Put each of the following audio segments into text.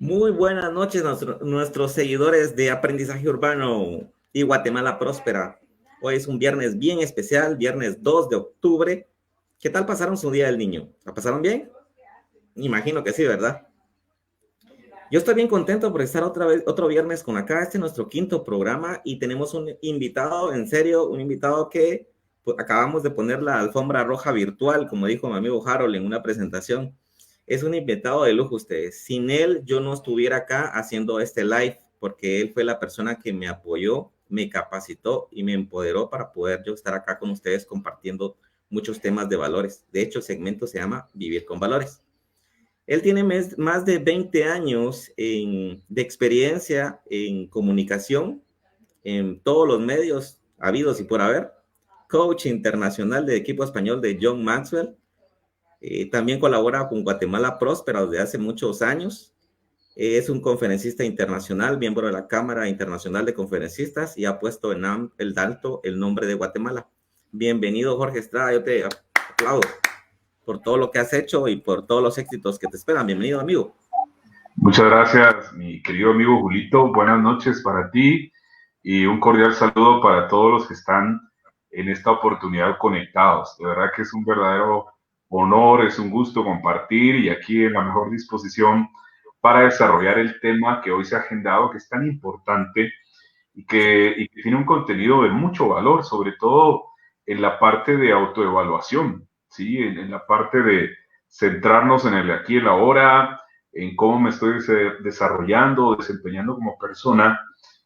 Muy buenas noches, nuestros seguidores de Aprendizaje Urbano y Guatemala Próspera. Hoy es un viernes bien especial, viernes 2 de octubre. ¿Qué tal pasaron su Día del Niño? ¿La pasaron bien? Imagino que sí, ¿verdad? Yo estoy bien contento por estar otra vez, otro viernes con acá. Este es nuestro quinto programa y tenemos un invitado, en serio, un invitado que pues, acabamos de poner la alfombra roja virtual, como dijo mi amigo Harold en una presentación. Es un invitado de lujo ustedes. Sin él, yo no estuviera acá haciendo este live, porque él fue la persona que me apoyó, me capacitó y me empoderó para poder yo estar acá con ustedes compartiendo muchos temas de valores. De hecho, el segmento se llama Vivir con Valores. Él tiene más de 20 años de experiencia en comunicación en todos los medios habidos y por haber. Coach internacional del equipo español de John Maxwell. También colabora con Guatemala Próspera desde hace muchos años. Es un conferencista internacional, miembro de la Cámara Internacional de Conferencistas y ha puesto en alto el nombre de Guatemala. Bienvenido, Jorge Estrada. Yo te aplaudo por todo lo que has hecho y por todos los éxitos que te esperan. Bienvenido, amigo. Muchas gracias, mi querido amigo Julito. Buenas noches para ti y un cordial saludo para todos los que están en esta oportunidad conectados. De verdad que es un verdadero honor, es un gusto compartir y aquí en la mejor disposición para desarrollar el tema que hoy se ha agendado, que es tan importante y que tiene un contenido de mucho valor, sobre todo en la parte de autoevaluación, ¿sí? En la parte de centrarnos en el aquí y el ahora, en cómo me estoy desarrollando, desempeñando como persona.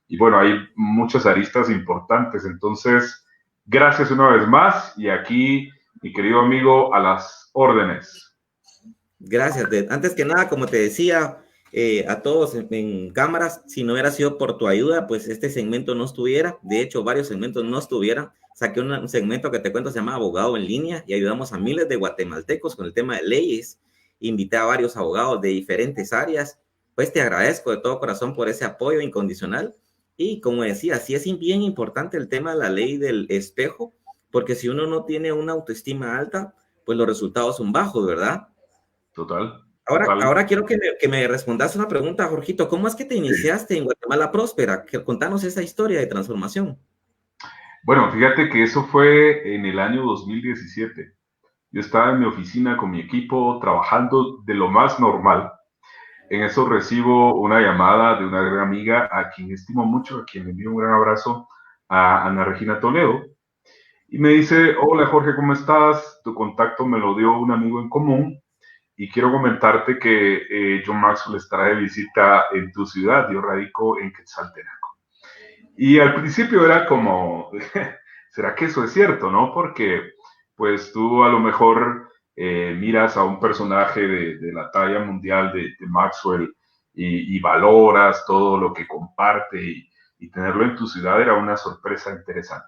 Y bueno, hay muchas aristas importantes. Entonces, gracias una vez más. Y aquí, mi querido amigo, a las órdenes. Gracias. Antes que nada, como te decía, a todos en cámaras, si no hubiera sido por tu ayuda, pues este segmento no estuviera. De hecho, varios segmentos no estuvieran. Saqué un segmento que te cuento, se llama Abogado en Línea y ayudamos a miles de guatemaltecos con el tema de leyes. Invité a varios abogados de diferentes áreas. Pues te agradezco de todo corazón por ese apoyo incondicional. Y como decía, sí es bien importante el tema de la ley del espejo, porque si uno no tiene una autoestima alta, pues los resultados son bajos, ¿verdad? Total, total. Ahora quiero que me respondas una pregunta, Jorgito. ¿Cómo es que te Sí. iniciaste en Guatemala Próspera? Contanos esa historia de transformación. Bueno, fíjate que eso fue en el año 2017. Yo estaba en mi oficina con mi equipo trabajando de lo más normal. En eso recibo una llamada de una gran amiga a quien estimo mucho, a quien le envío un gran abrazo, a Ana Regina Toledo. Y me dice, hola Jorge, ¿cómo estás? Tu contacto me lo dio un amigo en común y quiero comentarte que John Maxwell estará de visita en tu ciudad. Yo radico en Quetzaltenango. Y al principio era como, ¿será que eso es cierto, no? Porque pues tú a lo mejor miras a un personaje de la talla mundial de Maxwell y valoras todo lo que comparte y tenerlo en tu ciudad era una sorpresa interesante.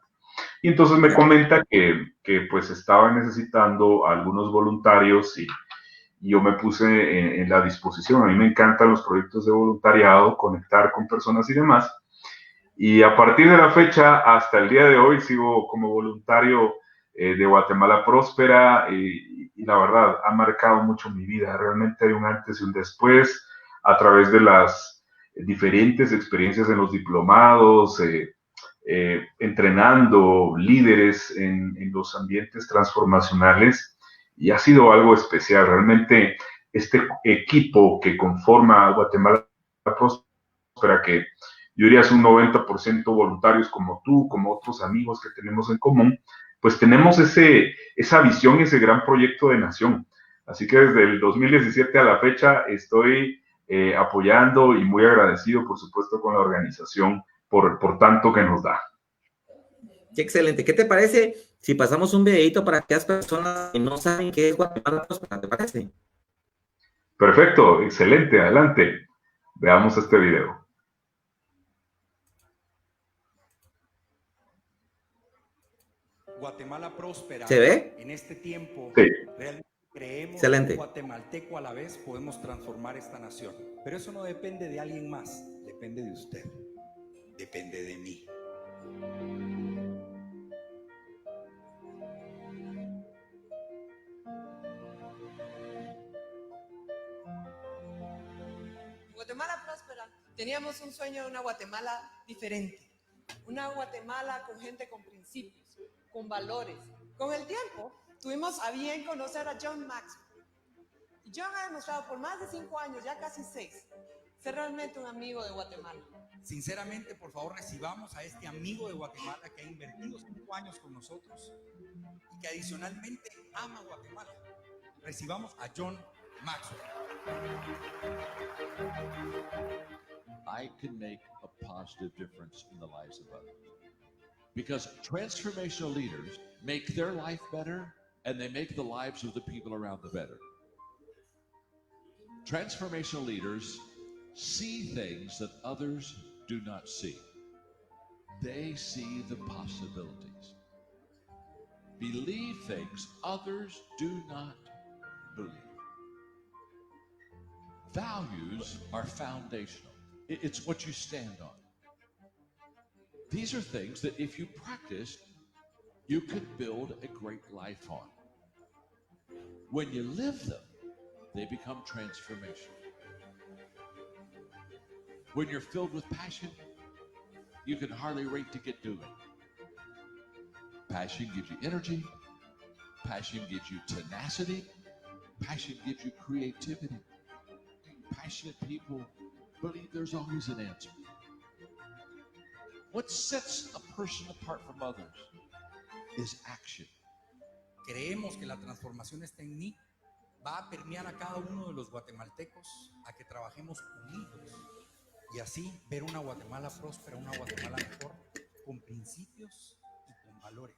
Y entonces me comenta que pues estaba necesitando algunos voluntarios y yo me puse en la disposición. A mí me encantan los proyectos de voluntariado, conectar con personas y demás. Y a partir de la fecha hasta el día de hoy sigo como voluntario de Guatemala Próspera y la verdad ha marcado mucho mi vida. Realmente hay un antes y un después a través de las diferentes experiencias en los diplomados, entrenando líderes en los ambientes transformacionales y ha sido algo especial. Realmente este equipo que conforma Guatemala Próspera, que yo diría es un 90% voluntarios como tú, como otros amigos que tenemos en común, pues tenemos esa visión, ese gran proyecto de nación. Así que desde el 2017 a la fecha estoy apoyando y muy agradecido, por supuesto, con la organización por tanto que nos da. Qué excelente. ¿Qué te parece si pasamos un videito para aquellas personas que no saben qué es Guatemala Próspera? ¿Te parece? Perfecto, excelente, adelante. Veamos este video. Guatemala próspera ¿Se ve? en este tiempo. Sí. Realmente creemos que un Excelente. guatemalteco a la vez podemos transformar esta nación. Pero eso no depende de alguien más, depende de usted, depende de mí. Guatemala Próspera, teníamos un sueño de una Guatemala diferente. Una Guatemala con gente con principios, con valores. Con el tiempo, tuvimos a bien conocer a John Maxwell. Y John ha demostrado por más de 5 años, ya casi 6, ser realmente un amigo de Guatemala. Sinceramente, por favor, recibamos a este amigo de Guatemala que ha invertido 5 años con nosotros y que adicionalmente ama Guatemala. Recibamos a John Maxwell. I can make a positive difference in the lives of others. Because transformational leaders make their life better and they make the lives of the people around them better. Transformational leaders see things that others do not see. They see the possibilities. Believe things others do not believe. Values are foundational. It's what you stand on. These are things that if you practice, you could build a great life on. When you live them, they become transformational. When you're filled with passion, you can hardly wait to get doing. Passion gives you energy. Passion gives you tenacity. Passion gives you creativity. Passionate people believe there's always an answer. What sets a person apart from others is action. Creemos que la transformación está en mí. Va a permear a cada uno de los guatemaltecos a que trabajemos unidos y así ver una Guatemala próspera, una Guatemala mejor, con principios y con valores.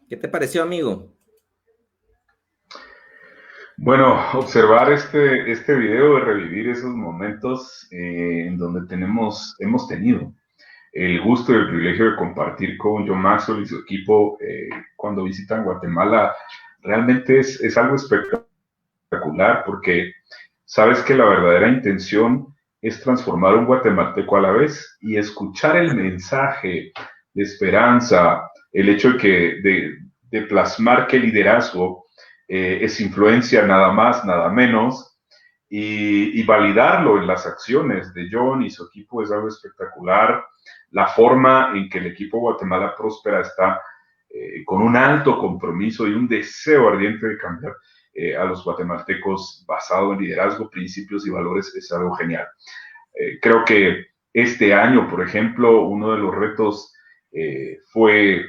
¿Qué te pareció, amigo? Bueno, observar este video de revivir esos momentos en donde hemos tenido el gusto y el privilegio de compartir con John Maxwell y su equipo cuando visitan Guatemala, realmente es algo espectacular porque sabes que la verdadera intención es transformar un guatemalteco a la vez y escuchar el mensaje de esperanza, el hecho de plasmar que el liderazgo es influencia nada más, nada menos, y validarlo en las acciones de John y su equipo es algo espectacular. La forma en que el equipo Guatemala Próspera está con un alto compromiso y un deseo ardiente de cambiar a los guatemaltecos basado en liderazgo, principios y valores es algo genial. Creo que este año, por ejemplo, uno de los retos fue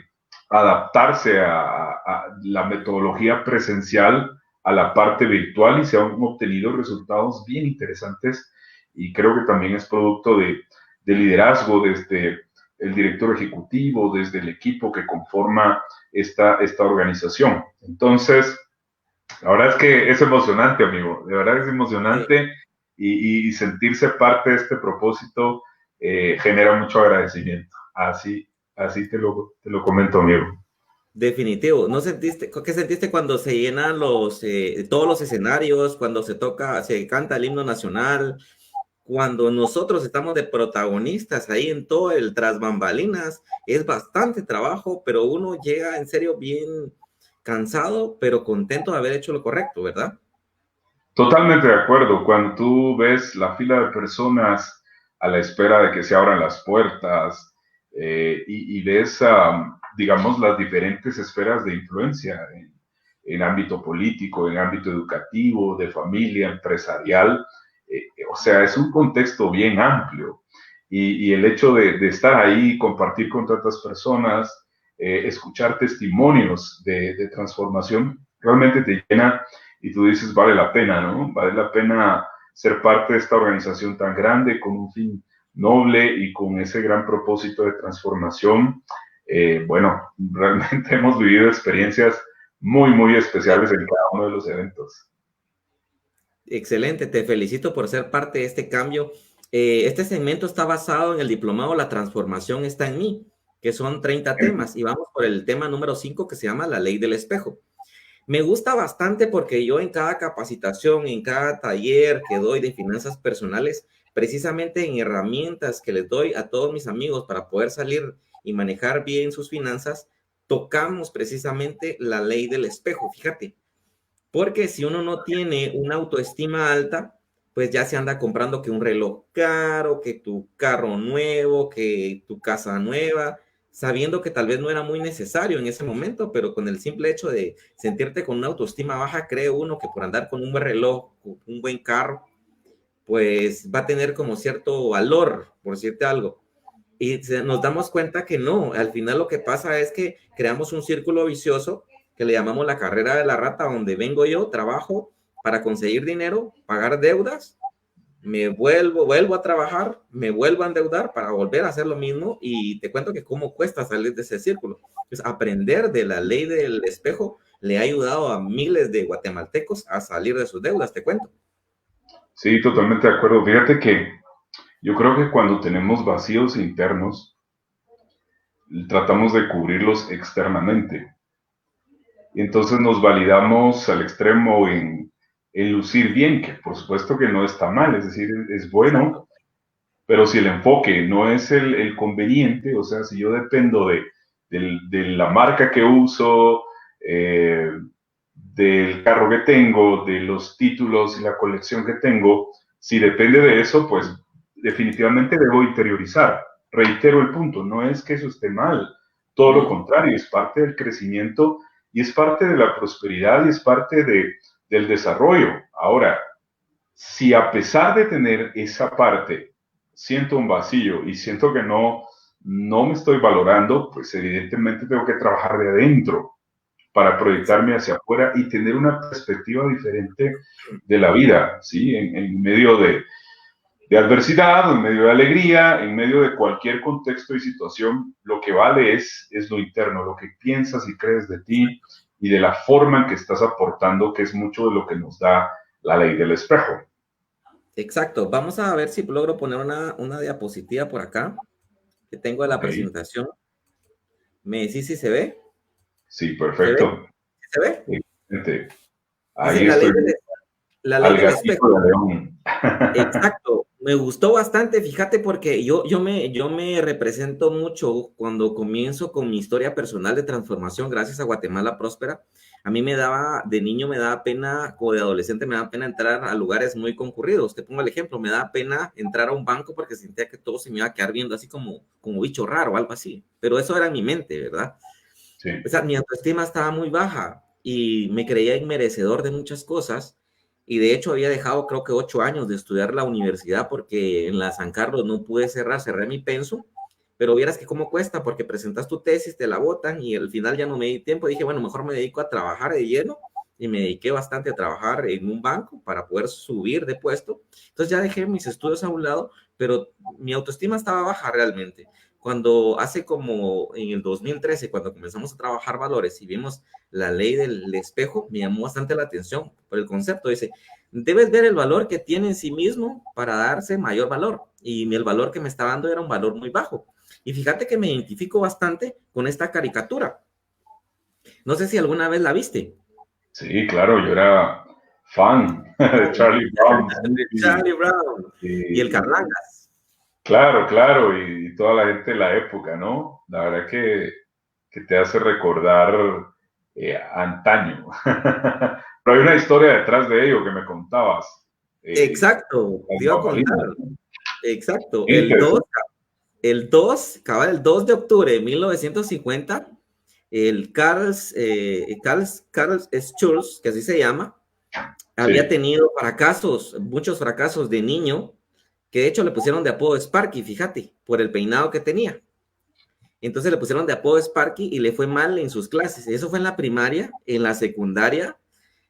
adaptarse a la metodología presencial a la parte virtual y se han obtenido resultados bien interesantes y creo que también es producto de liderazgo desde el director ejecutivo, desde el equipo que conforma esta organización. Entonces, la verdad es que es emocionante, amigo, de verdad es emocionante y sentirse parte de este propósito genera mucho agradecimiento. Así te lo comento, amigo. Definitivo. ¿No sentiste, qué sentiste cuando se llenan todos los escenarios, cuando se canta el himno nacional, cuando nosotros estamos de protagonistas ahí en todo el tras bambalinas? Es bastante trabajo, pero uno llega en serio bien cansado, pero contento de haber hecho lo correcto, ¿verdad? Totalmente de acuerdo. Cuando tú ves la fila de personas a la espera de que se abran las puertas y ves, digamos, las diferentes esferas de influencia en ámbito político, en ámbito educativo, de familia, empresarial, o sea, es un contexto bien amplio. Y el hecho de estar ahí, compartir con tantas personas, escuchar testimonios de transformación, realmente te llena y tú dices, vale la pena, ¿no? Vale la pena ser parte de esta organización tan grande, con un fin noble y con ese gran propósito de transformación. Bueno, realmente hemos vivido experiencias muy, muy especiales en cada uno de los eventos. Excelente, te felicito por ser parte de este cambio. Este segmento está basado en el diplomado La Transformación está en mí, que son 30 temas, y vamos por el tema número 5 que se llama La Ley del Espejo. Me gusta bastante porque yo en cada capacitación, en cada taller que doy de finanzas personales, precisamente en herramientas que les doy a todos mis amigos para poder salir y manejar bien sus finanzas, tocamos precisamente la ley del espejo, fíjate. Porque si uno no tiene una autoestima alta, pues ya se anda comprando que un reloj caro, que tu carro nuevo, que tu casa nueva, sabiendo que tal vez no era muy necesario en ese momento, pero con el simple hecho de sentirte con una autoestima baja, cree uno que por andar con un buen reloj, un buen carro, pues va a tener como cierto valor, por decirte algo. Y nos damos cuenta que no, al final lo que pasa es que creamos un círculo vicioso que le llamamos la carrera de la rata, donde vengo yo, trabajo para conseguir dinero, pagar deudas, me vuelvo a trabajar, me vuelvo a endeudar para volver a hacer lo mismo, y te cuento que cómo cuesta salir de ese círculo. Pues aprender de la ley del espejo le ha ayudado a miles de guatemaltecos a salir de sus deudas, te cuento. Sí, totalmente de acuerdo. Fíjate que yo creo que cuando tenemos vacíos internos, tratamos de cubrirlos externamente. Y entonces nos validamos al extremo en lucir bien, que por supuesto que no está mal, es decir, es bueno, pero si el enfoque no es el conveniente, o sea, si yo dependo de la marca que uso, del carro que tengo, de los títulos y la colección que tengo, si depende de eso, pues definitivamente debo interiorizar. Reitero el punto, no es que eso esté mal, todo lo contrario, es parte del crecimiento y es parte de la prosperidad y es parte del desarrollo. Ahora, si a pesar de tener esa parte, siento un vacío y siento que no me estoy valorando, pues evidentemente tengo que trabajar de adentro para proyectarme hacia afuera y tener una perspectiva diferente de la vida, ¿sí? En medio de adversidad, en medio de alegría, en medio de cualquier contexto y situación, lo que vale es lo interno, lo que piensas y crees de ti y de la forma en que estás aportando, que es mucho de lo que nos da la ley del espejo. Exacto. Vamos a ver si logro poner una diapositiva por acá que tengo de la presentación. ¿Me decís si se ve? Sí, perfecto. ¿Se ve? Excelente. Ahí dice, estoy. la ley del espejo. Exacto. Me gustó bastante, fíjate, porque yo me represento mucho cuando comienzo con mi historia personal de transformación gracias a Guatemala Próspera. A mí de niño me daba pena, o de adolescente me daba pena entrar a lugares muy concurridos. Te pongo el ejemplo, me daba pena entrar a un banco porque sentía que todo se me iba a quedar viendo así como bicho raro o algo así. Pero eso era en mi mente, ¿verdad? Sí. O sea, mi autoestima estaba muy baja y me creía inmerecedor de muchas cosas. Y de hecho había dejado creo que 8 años de estudiar la universidad porque en la San Carlos no pude cerré mi pensum, pero vieras que cómo cuesta, porque presentas tu tesis, te la botan y al final ya no me di tiempo. Dije, bueno, mejor me dedico a trabajar de lleno, y me dediqué bastante a trabajar en un banco para poder subir de puesto. Entonces ya dejé mis estudios a un lado, pero mi autoestima estaba baja realmente. Cuando hace como en el 2013, cuando comenzamos a trabajar valores y vimos la ley del espejo, me llamó bastante la atención por el concepto. Dice, debes ver el valor que tiene en sí mismo para darse mayor valor. Y el valor que me está dando era un valor muy bajo. Y fíjate que me identifico bastante con esta caricatura. No sé si alguna vez la viste. Sí, claro, yo era fan de Charlie Brown. De Charlie Brown y el Carlangas. Claro, y toda la gente de la época, ¿no? La verdad que te hace recordar antaño. Pero hay una historia detrás de ello que me contabas. Exacto, te iba a contar. Exacto, el 2 de octubre de 1950, el Carl Schurz, que así se llama, había tenido muchos fracasos de niño, que de hecho le pusieron de apodo Sparky, fíjate, por el peinado que tenía. Entonces le pusieron de apodo Sparky y le fue mal en sus clases. Eso fue en la primaria, en la secundaria.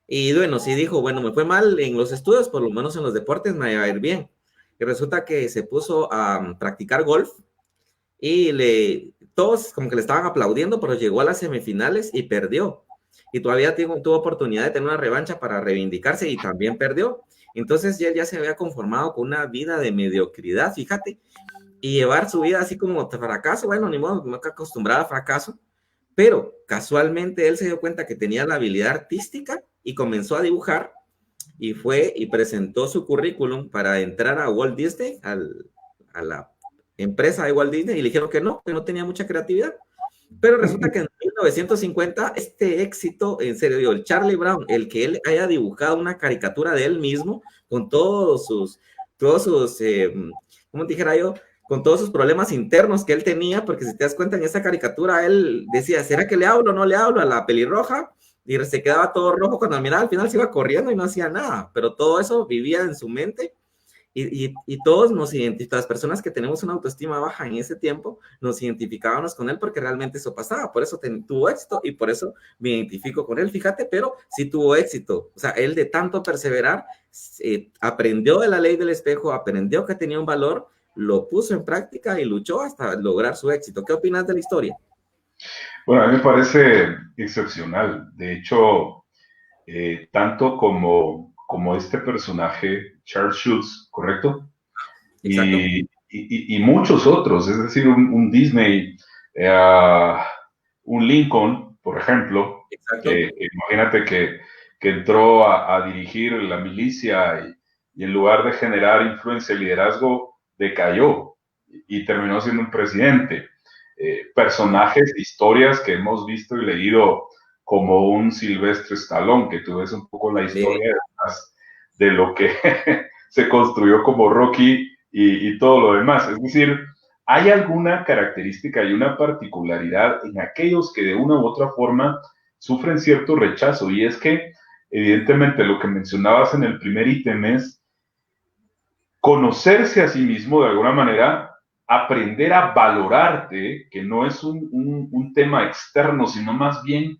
Y bueno, sí dijo, bueno, me fue mal en los estudios, por lo menos en los deportes me va a ir bien. Y resulta que se puso a practicar golf y todos como que le estaban aplaudiendo, pero llegó a las semifinales y perdió. Y todavía tuvo oportunidad de tener una revancha para reivindicarse y también perdió. Entonces ya se había conformado con una vida de mediocridad, fíjate, y llevar su vida así como fracaso. Bueno, ni modo, no acostumbrado al fracaso, pero casualmente él se dio cuenta que tenía la habilidad artística y comenzó a dibujar y fue y presentó su currículum para entrar a Walt Disney, a la empresa de Walt Disney, y le dijeron que no tenía mucha creatividad. Pero resulta que en 1950, este éxito, en serio, digo, el Charlie Brown, el que él haya dibujado una caricatura de él mismo, con todos sus, ¿cómo dijera yo? Con todos sus problemas internos que él tenía, porque si te das cuenta en esa caricatura, él decía, ¿será que le hablo o no le hablo a la pelirroja? Y se quedaba todo rojo cuando al mirar, al final se iba corriendo y no hacía nada, pero todo eso vivía en su mente y todos nos identificamos, las personas que tenemos una autoestima baja en ese tiempo, nos identificábamos con él porque realmente eso pasaba, por eso tuvo éxito y por eso me identifico con él, fíjate, pero sí tuvo éxito, o sea, él de tanto perseverar, aprendió de la ley del espejo, aprendió que tenía un valor, lo puso en práctica y luchó hasta lograr su éxito. ¿Qué opinas de la historia? Bueno, a mí me parece excepcional. De hecho, tanto como este personaje, Charles Schulz, ¿correcto? Exacto. Y muchos otros, es decir, un Disney, un Lincoln, por ejemplo, Exacto. imagínate que entró a dirigir la milicia y en lugar de generar influencia y liderazgo, decayó y terminó siendo un presidente. Personajes, historias que hemos visto y leído como un Sylvester Stallone, que tú ves un poco la historia de lo que se construyó como Rocky y todo lo demás. Es decir, hay alguna característica y una particularidad en aquellos que de una u otra forma sufren cierto rechazo, y es que evidentemente lo que mencionabas en el primer ítem es conocerse a sí mismo de alguna manera, aprender a valorarte, que no es un tema externo, sino más bien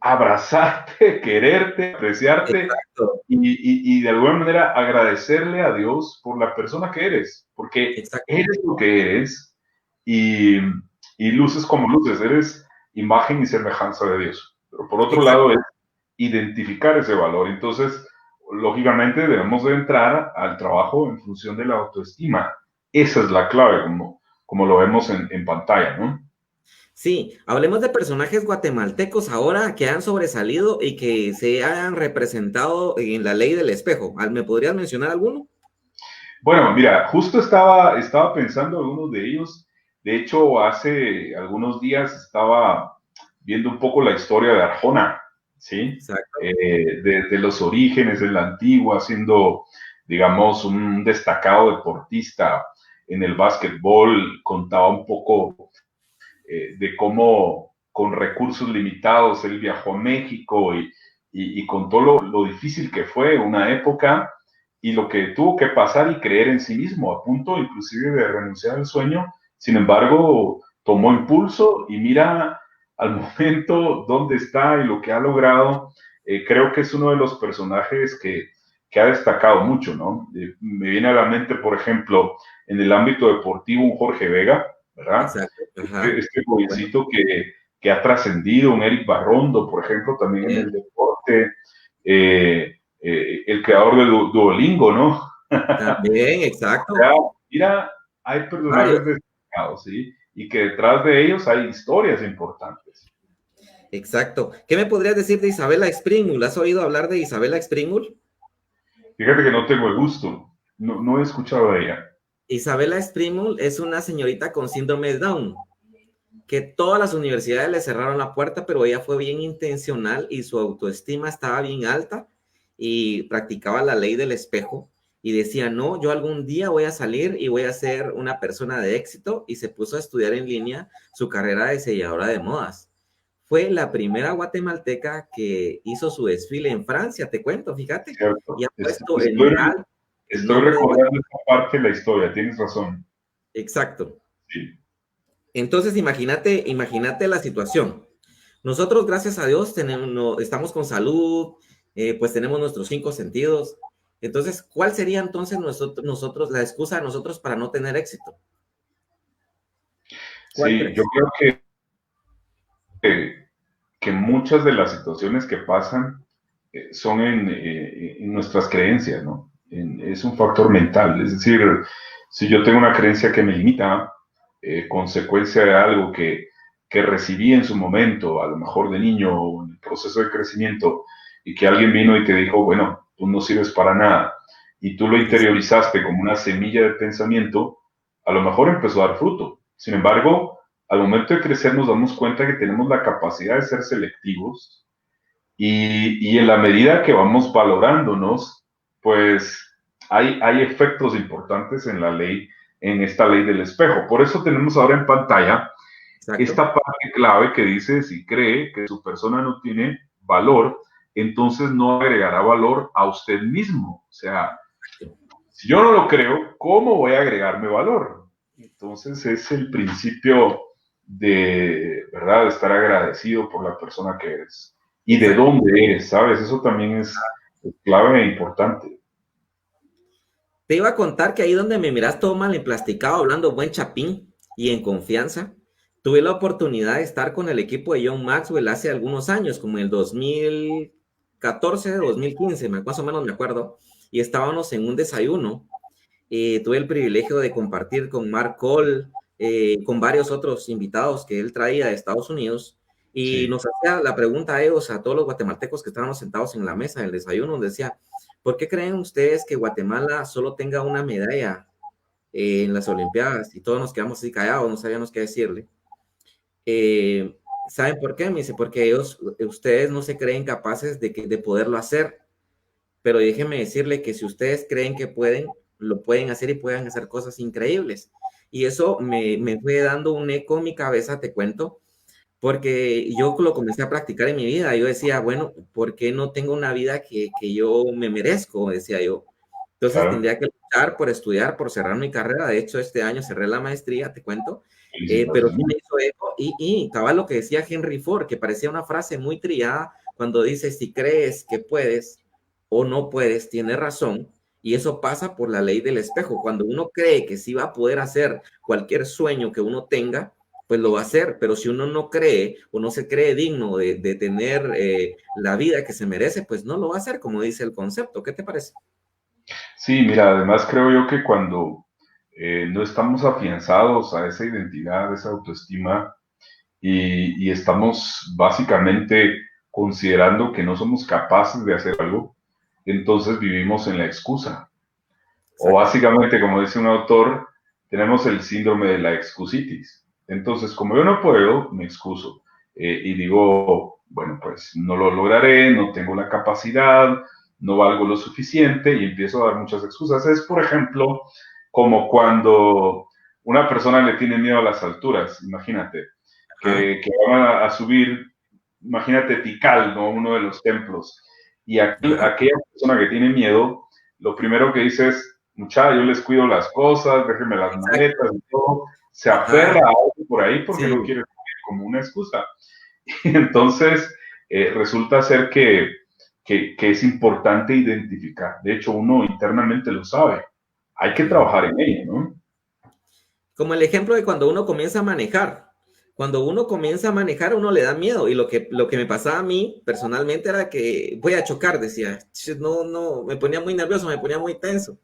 abrazarte, quererte, apreciarte y de alguna manera agradecerle a Dios por la persona que eres, porque eres lo que eres y luces como luces, eres imagen y semejanza de Dios. Pero por otro lado es identificar ese valor. Entonces, lógicamente debemos de entrar al trabajo en función de la autoestima. Esa es la clave, como lo vemos en pantalla, ¿no? Sí, hablemos de personajes guatemaltecos ahora que han sobresalido y que se han representado en la ley del espejo. ¿Me podrías mencionar alguno? Bueno, mira, justo estaba pensando algunos de ellos. De hecho, hace algunos días estaba viendo un poco la historia de Arjona, ¿sí? De los orígenes en la antigua, siendo, digamos, un destacado deportista en el básquetbol, contaba un poco de cómo con recursos limitados él viajó a México y contó lo difícil que fue una época y lo que tuvo que pasar y creer en sí mismo, a punto inclusive de renunciar al sueño. Sin embargo, tomó impulso y mira al momento dónde está y lo que ha logrado. Creo que es uno de los personajes que ha destacado mucho, ¿no? Me viene a la mente, por ejemplo, en el ámbito deportivo, un Jorge Vega, ¿verdad? Este jovencito que ha trascendido, un Eric Barrondo, por ejemplo, también en el deporte, el creador de Duolingo, ¿no? También, exacto. Mira, hay personajes destacados, ¿sí? Y que detrás de ellos hay historias importantes. Exacto. ¿Qué me podrías decir de Isabella Springmull? ¿Has oído hablar de Isabella Springmull? Fíjate que no tengo el gusto, no he escuchado de ella. Isabella Springmull es una señorita con síndrome de Down, que todas las universidades le cerraron la puerta, pero ella fue bien intencional y su autoestima estaba bien alta y practicaba la ley del espejo y decía, no, yo algún día voy a salir y voy a ser una persona de éxito, y se puso a estudiar en línea su carrera de selladora de modas. Fue la primera guatemalteca que hizo su desfile en Francia, te cuento, fíjate. Cierto. Y ha puesto en alto el Estoy recordando esta parte de la historia, tienes razón. Exacto. Sí. Entonces, imagínate la situación. Nosotros, gracias a Dios, estamos con salud, pues tenemos nuestros 5 sentidos. Entonces, ¿cuál sería entonces la excusa de nosotros para no tener éxito? Sí, yo creo que muchas de las situaciones que pasan son en nuestras creencias, ¿no? Es un factor mental, es decir, si yo tengo una creencia que me limita, consecuencia de algo que recibí en su momento, a lo mejor de niño o en el proceso de crecimiento, y que alguien vino y te dijo, bueno, tú no sirves para nada, y tú lo interiorizaste como una semilla de pensamiento, a lo mejor empezó a dar fruto. Sin embargo, al momento de crecer nos damos cuenta que tenemos la capacidad de ser selectivos y en la medida que vamos valorándonos, pues hay efectos importantes en en esta ley del espejo. Por eso tenemos ahora en pantalla Exacto. esta parte clave que dice, si cree que su persona no tiene valor, entonces no agregará valor a usted mismo. O sea, si yo no lo creo, ¿cómo voy a agregarme valor? Entonces es el principio de, ¿verdad?, de estar agradecido por la persona que eres y de Exacto. dónde eres, ¿sabes? Eso también es clave e importante. Te iba a contar que ahí donde me miras todo mal emplasticado, hablando buen chapín y en confianza, tuve la oportunidad de estar con el equipo de John Maxwell hace algunos años, como en el 2014, 2015, más o menos me acuerdo, y estábamos en un desayuno. Tuve el privilegio de compartir con Mark Cole, con varios otros invitados que él traía de Estados Unidos, y Sí, nos hacía la pregunta a ellos, a todos los guatemaltecos que estábamos sentados en la mesa del desayuno, nos decía, ¿por qué creen ustedes que Guatemala solo tenga una medalla en las Olimpiadas? Y todos nos quedamos así callados, no sabíamos qué decirle. ¿Saben por qué? Me dice, porque ustedes no se creen capaces de poderlo hacer, pero déjenme decirle que si ustedes creen que pueden, lo pueden hacer y pueden hacer cosas increíbles. Y eso me fue dando un eco en mi cabeza, te cuento, porque yo lo comencé a practicar en mi vida. Yo decía, bueno, ¿por qué no tengo una vida que yo me merezco? Decía yo. Entonces claro. tendría que luchar por estudiar, por cerrar mi carrera. De hecho, este año cerré la maestría, te cuento. Pero sí me Felicitaciones. hizo eco. Y estaba lo que decía Henry Ford, que parecía una frase muy trillada cuando dice, si crees que puedes o no puedes, tienes razón. Y eso pasa por la ley del espejo. Cuando uno cree que sí va a poder hacer cualquier sueño que uno tenga, pues lo va a hacer, pero si uno no cree o no se cree digno de tener la vida que se merece, pues no lo va a hacer, como dice el concepto. ¿Qué te parece? Sí, mira, además creo yo que cuando no estamos afianzados a esa identidad, a esa autoestima, y estamos básicamente considerando que no somos capaces de hacer algo, entonces vivimos en la excusa. O Exacto. básicamente, como dice un autor, tenemos el síndrome de la excusitis. Entonces, como yo no puedo, me excuso. Y digo, bueno, pues no lo lograré, no tengo la capacidad, no valgo lo suficiente y empiezo a dar muchas excusas. Es, por ejemplo, como cuando una persona le tiene miedo a las alturas, imagínate, Ajá. que van a subir, imagínate Tikal, ¿no? Uno de los templos. Y Ajá. aquella persona que tiene miedo, lo primero que dice es, muchacha, yo les cuido las cosas, déjenme las Exacto. maletas y todo. Se aferra Ajá. a algo por ahí porque no Sí. quiere tener como una excusa. Y entonces, resulta ser que es importante identificar. De hecho, uno internamente lo sabe. Hay que Ujú. trabajar en ello, ¿no? Como el ejemplo de cuando uno comienza a manejar. Cuando uno comienza a manejar, uno le da miedo. Y lo que me pasaba a mí personalmente era que voy a chocar, decía. No, no, me ponía muy nervioso, me ponía muy tenso.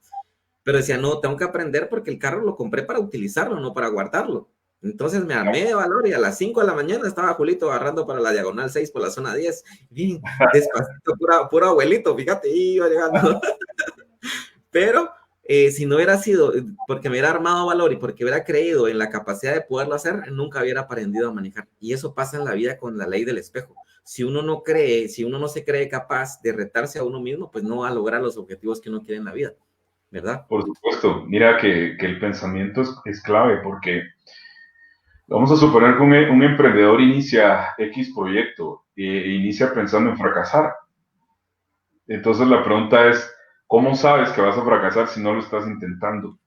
Pero decía, no, tengo que aprender porque el carro lo compré para utilizarlo, no para guardarlo. Entonces me armé de valor y a las 5 de la mañana estaba Julito agarrando para la diagonal 6 por la zona 10. Bien, despacito, puro abuelito, fíjate, iba llegando. Pero si no hubiera sido porque me hubiera armado valor y porque hubiera creído en la capacidad de poderlo hacer, nunca hubiera aprendido a manejar. Y eso pasa en la vida con la ley del espejo. Si uno no cree, si uno no se cree capaz de retarse a uno mismo, pues no va a lograr los objetivos que uno quiere en la vida, ¿verdad? Por supuesto. Mira que el pensamiento es clave porque vamos a suponer que un emprendedor inicia X proyecto e inicia pensando en fracasar. Entonces la pregunta es, ¿cómo sabes que vas a fracasar si no lo estás intentando? O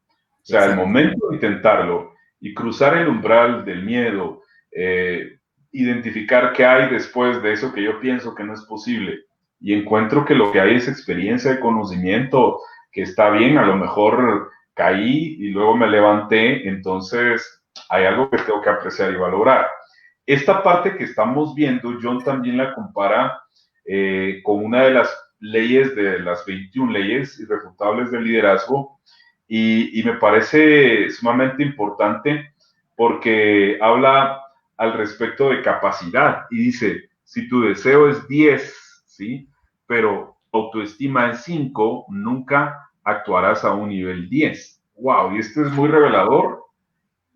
sea, el Exacto. momento de intentarlo y cruzar el umbral del miedo, eh, identificar qué hay después de eso que yo pienso que no es posible y encuentro que lo que hay es experiencia y conocimiento, que está bien, a lo mejor caí y luego me levanté, entonces hay algo que tengo que apreciar y valorar. Esta parte que estamos viendo, John también la compara con una de las leyes, de las 21 leyes irrefutables del liderazgo, y me parece sumamente importante porque habla al respecto de capacidad y dice, si tu deseo es 10, ¿sí? Pero autoestima es 5, nunca actuarás a un nivel 10. ¡Wow! Y esto es muy revelador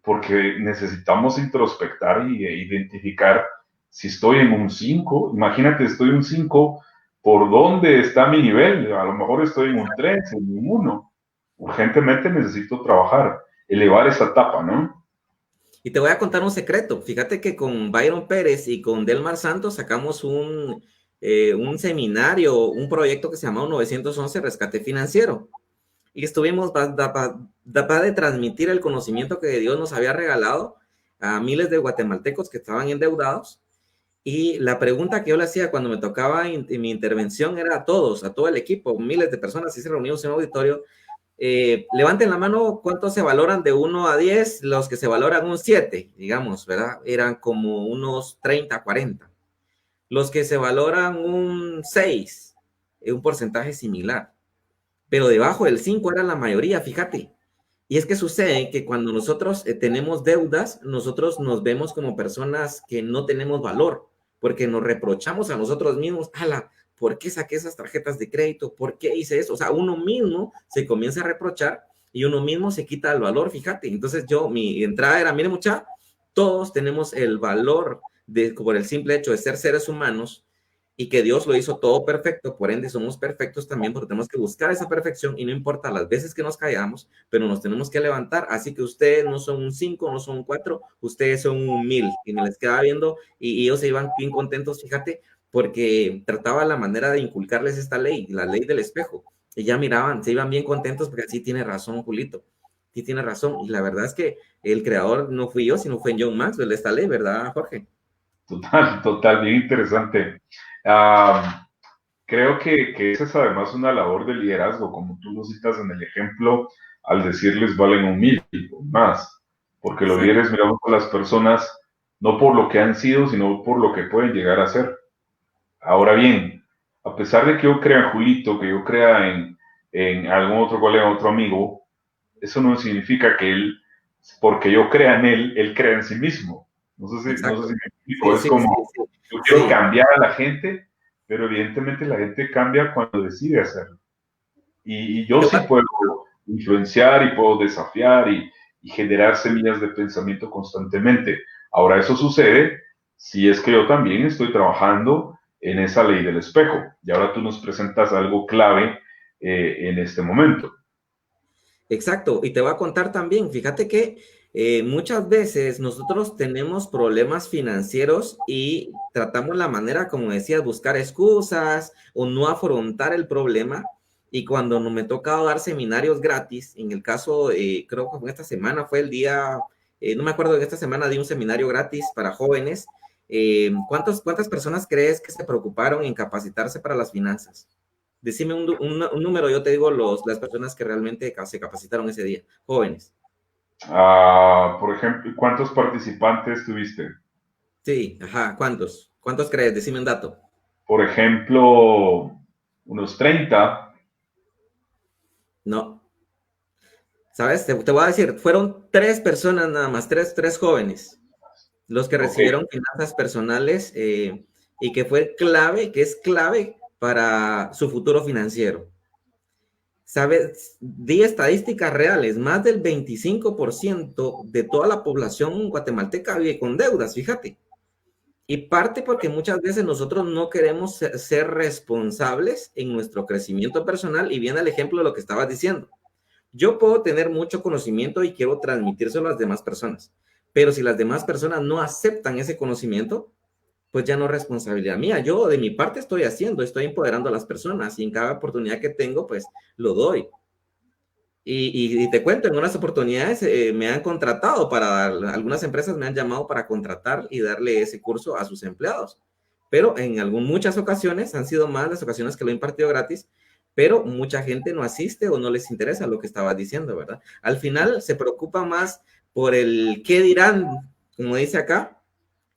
porque necesitamos introspectar e identificar si estoy en un 5. Imagínate, estoy en un 5, ¿por dónde está mi nivel? A lo mejor estoy en un 3, en un 1. Urgentemente necesito trabajar, elevar esa etapa, ¿no? Y te voy a contar un secreto. Fíjate que con Byron Pérez y con Delmar Santos sacamos un seminario, un proyecto que se llamaba 911 Rescate Financiero. Y estuvimos para de transmitir el conocimiento que Dios nos había regalado a miles de guatemaltecos que estaban endeudados. Y la pregunta que yo le hacía cuando me tocaba mi intervención era a todos, a todo el equipo, miles de personas, y se reunimos en un auditorio. Levanten la mano cuántos se valoran de 1 a 10, los que se valoran un 7, digamos, ¿verdad? Eran como unos 30, 40. Los que se valoran un 6, un porcentaje similar. Pero debajo del 5 era la mayoría, fíjate. Y es que sucede que cuando nosotros tenemos deudas, nosotros nos vemos como personas que no tenemos valor, porque nos reprochamos a nosotros mismos, ala, ¿por qué saqué esas tarjetas de crédito? ¿Por qué hice eso? O sea, uno mismo se comienza a reprochar y uno mismo se quita el valor, fíjate. Entonces mi entrada era, mire mucha, todos tenemos el valor por el simple hecho de ser seres humanos y que Dios lo hizo todo perfecto, por ende somos perfectos también, porque tenemos que buscar esa perfección y no importa las veces que nos caigamos, pero nos tenemos que levantar, así que ustedes no son un 5, no son un 4, ustedes son un 1000, y me les quedaba viendo y ellos se iban bien contentos, fíjate, porque trataba la manera de inculcarles esta ley, la ley del espejo, y ya miraban, se iban bien contentos porque así tiene razón Julito, sí tiene razón, y la verdad es que el creador no fui yo, sino fue John Maxwell de esta ley, ¿verdad, Jorge? Total, bien interesante. Creo que esa es además una labor de liderazgo, como tú lo citas en el ejemplo, al decirles valen un 1000 o más, porque los líderes miramos a las personas no por lo que han sido, sino por lo que pueden llegar a ser. Ahora bien, a pesar de que yo crea en Julito, que yo crea en algún otro colega, otro amigo, eso no significa que él, porque yo crea en él, él crea en sí mismo. No sé si me explico. Es como, yo quiero cambiar a la gente, pero evidentemente la gente cambia cuando decide hacerlo. Y yo sí puedo influenciar y puedo desafiar y generar semillas de pensamiento constantemente. Ahora, eso sucede si es que yo también estoy trabajando en esa ley del espejo. Y ahora tú nos presentas algo clave en este momento. Exacto, y te voy a contar también, fíjate que muchas veces nosotros tenemos problemas financieros y tratamos la manera, como decías, buscar excusas o no afrontar el problema. Y cuando no me toca dar seminarios gratis, en el caso, creo que esta semana fue el día, no me acuerdo, en esta semana di un seminario gratis para jóvenes. ¿Cuántas personas crees que se preocuparon en capacitarse para las finanzas? Decime un número, yo te digo las personas que realmente se capacitaron ese día, jóvenes. Por ejemplo, ¿cuántos participantes tuviste? Sí, ajá, ¿cuántos? ¿Cuántos crees? Decime un dato. Por ejemplo, unos 30. No. ¿Sabes? Te voy a decir, fueron 3 personas nada más, tres jóvenes, los que recibieron finanzas personales y que fue clave, que es clave para su futuro financiero. ¿Sabes? Di estadísticas reales, más del 25% de toda la población guatemalteca vive con deudas, fíjate. Y parte porque muchas veces nosotros no queremos ser responsables en nuestro crecimiento personal, y viene el ejemplo de lo que estabas diciendo. Yo puedo tener mucho conocimiento y quiero transmitírselo a las demás personas, pero si las demás personas no aceptan ese conocimiento, pues ya no es responsabilidad mía. Yo de mi parte estoy empoderando a las personas y en cada oportunidad que tengo, pues lo doy. Y te cuento, en unas oportunidades me han contratado algunas empresas me han llamado para contratar y darle ese curso a sus empleados. Pero en muchas ocasiones, han sido más las ocasiones que lo he impartido gratis, pero mucha gente no asiste o no les interesa lo que estaba diciendo, ¿verdad? Al final se preocupa más por el qué dirán, como dice acá,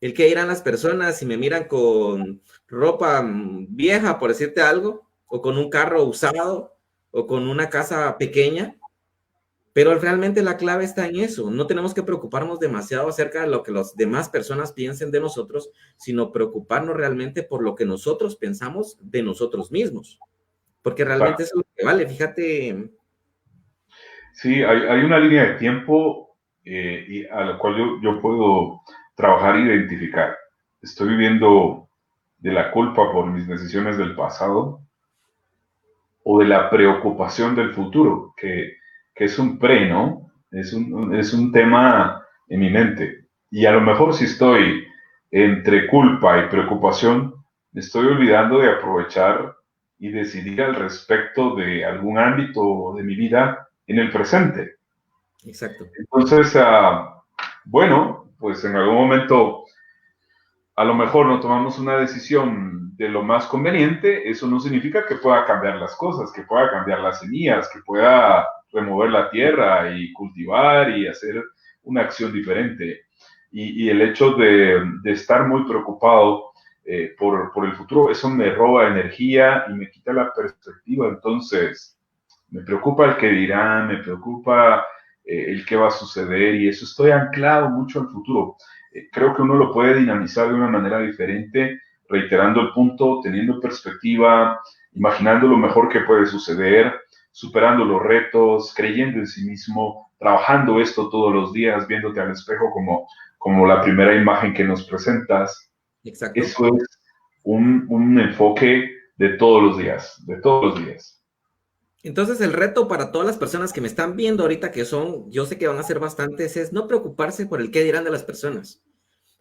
el qué dirán las personas si me miran con ropa vieja, por decirte algo, o con un carro usado, o con una casa pequeña. Pero realmente la clave está en eso. No tenemos que preocuparnos demasiado acerca de lo que las demás personas piensen de nosotros, sino preocuparnos realmente por lo que nosotros pensamos de nosotros mismos. Porque realmente eso es lo que vale, fíjate. Sí, hay una línea de tiempo y a la cual yo puedo trabajar e identificar. Estoy viviendo de la culpa por mis decisiones del pasado o de la preocupación del futuro, que es un pre, ¿no? Es un tema en mi mente. Y a lo mejor si estoy entre culpa y preocupación, me estoy olvidando de aprovechar y decidir al respecto de algún ámbito de mi vida en el presente. Exacto. Entonces, bueno, pues en algún momento a lo mejor no tomamos una decisión de lo más conveniente, eso no significa que pueda cambiar las cosas, que pueda cambiar las semillas, que pueda remover la tierra y cultivar y hacer una acción diferente. Y el hecho de estar muy preocupado por el futuro, eso me roba energía y me quita la perspectiva. Entonces, me preocupa el que dirán, me preocupa el qué va a suceder y eso estoy anclado mucho al futuro. Creo que uno lo puede dinamizar de una manera diferente, reiterando el punto, teniendo perspectiva, imaginando lo mejor que puede suceder, superando los retos, creyendo en sí mismo, trabajando esto todos los días, viéndote al espejo como la primera imagen que nos presentas. Exacto. Eso es un enfoque de todos los días, de todos los días. Entonces el reto para todas las personas que me están viendo ahorita, que son, yo sé que van a ser bastantes, es no preocuparse por el qué dirán de las personas.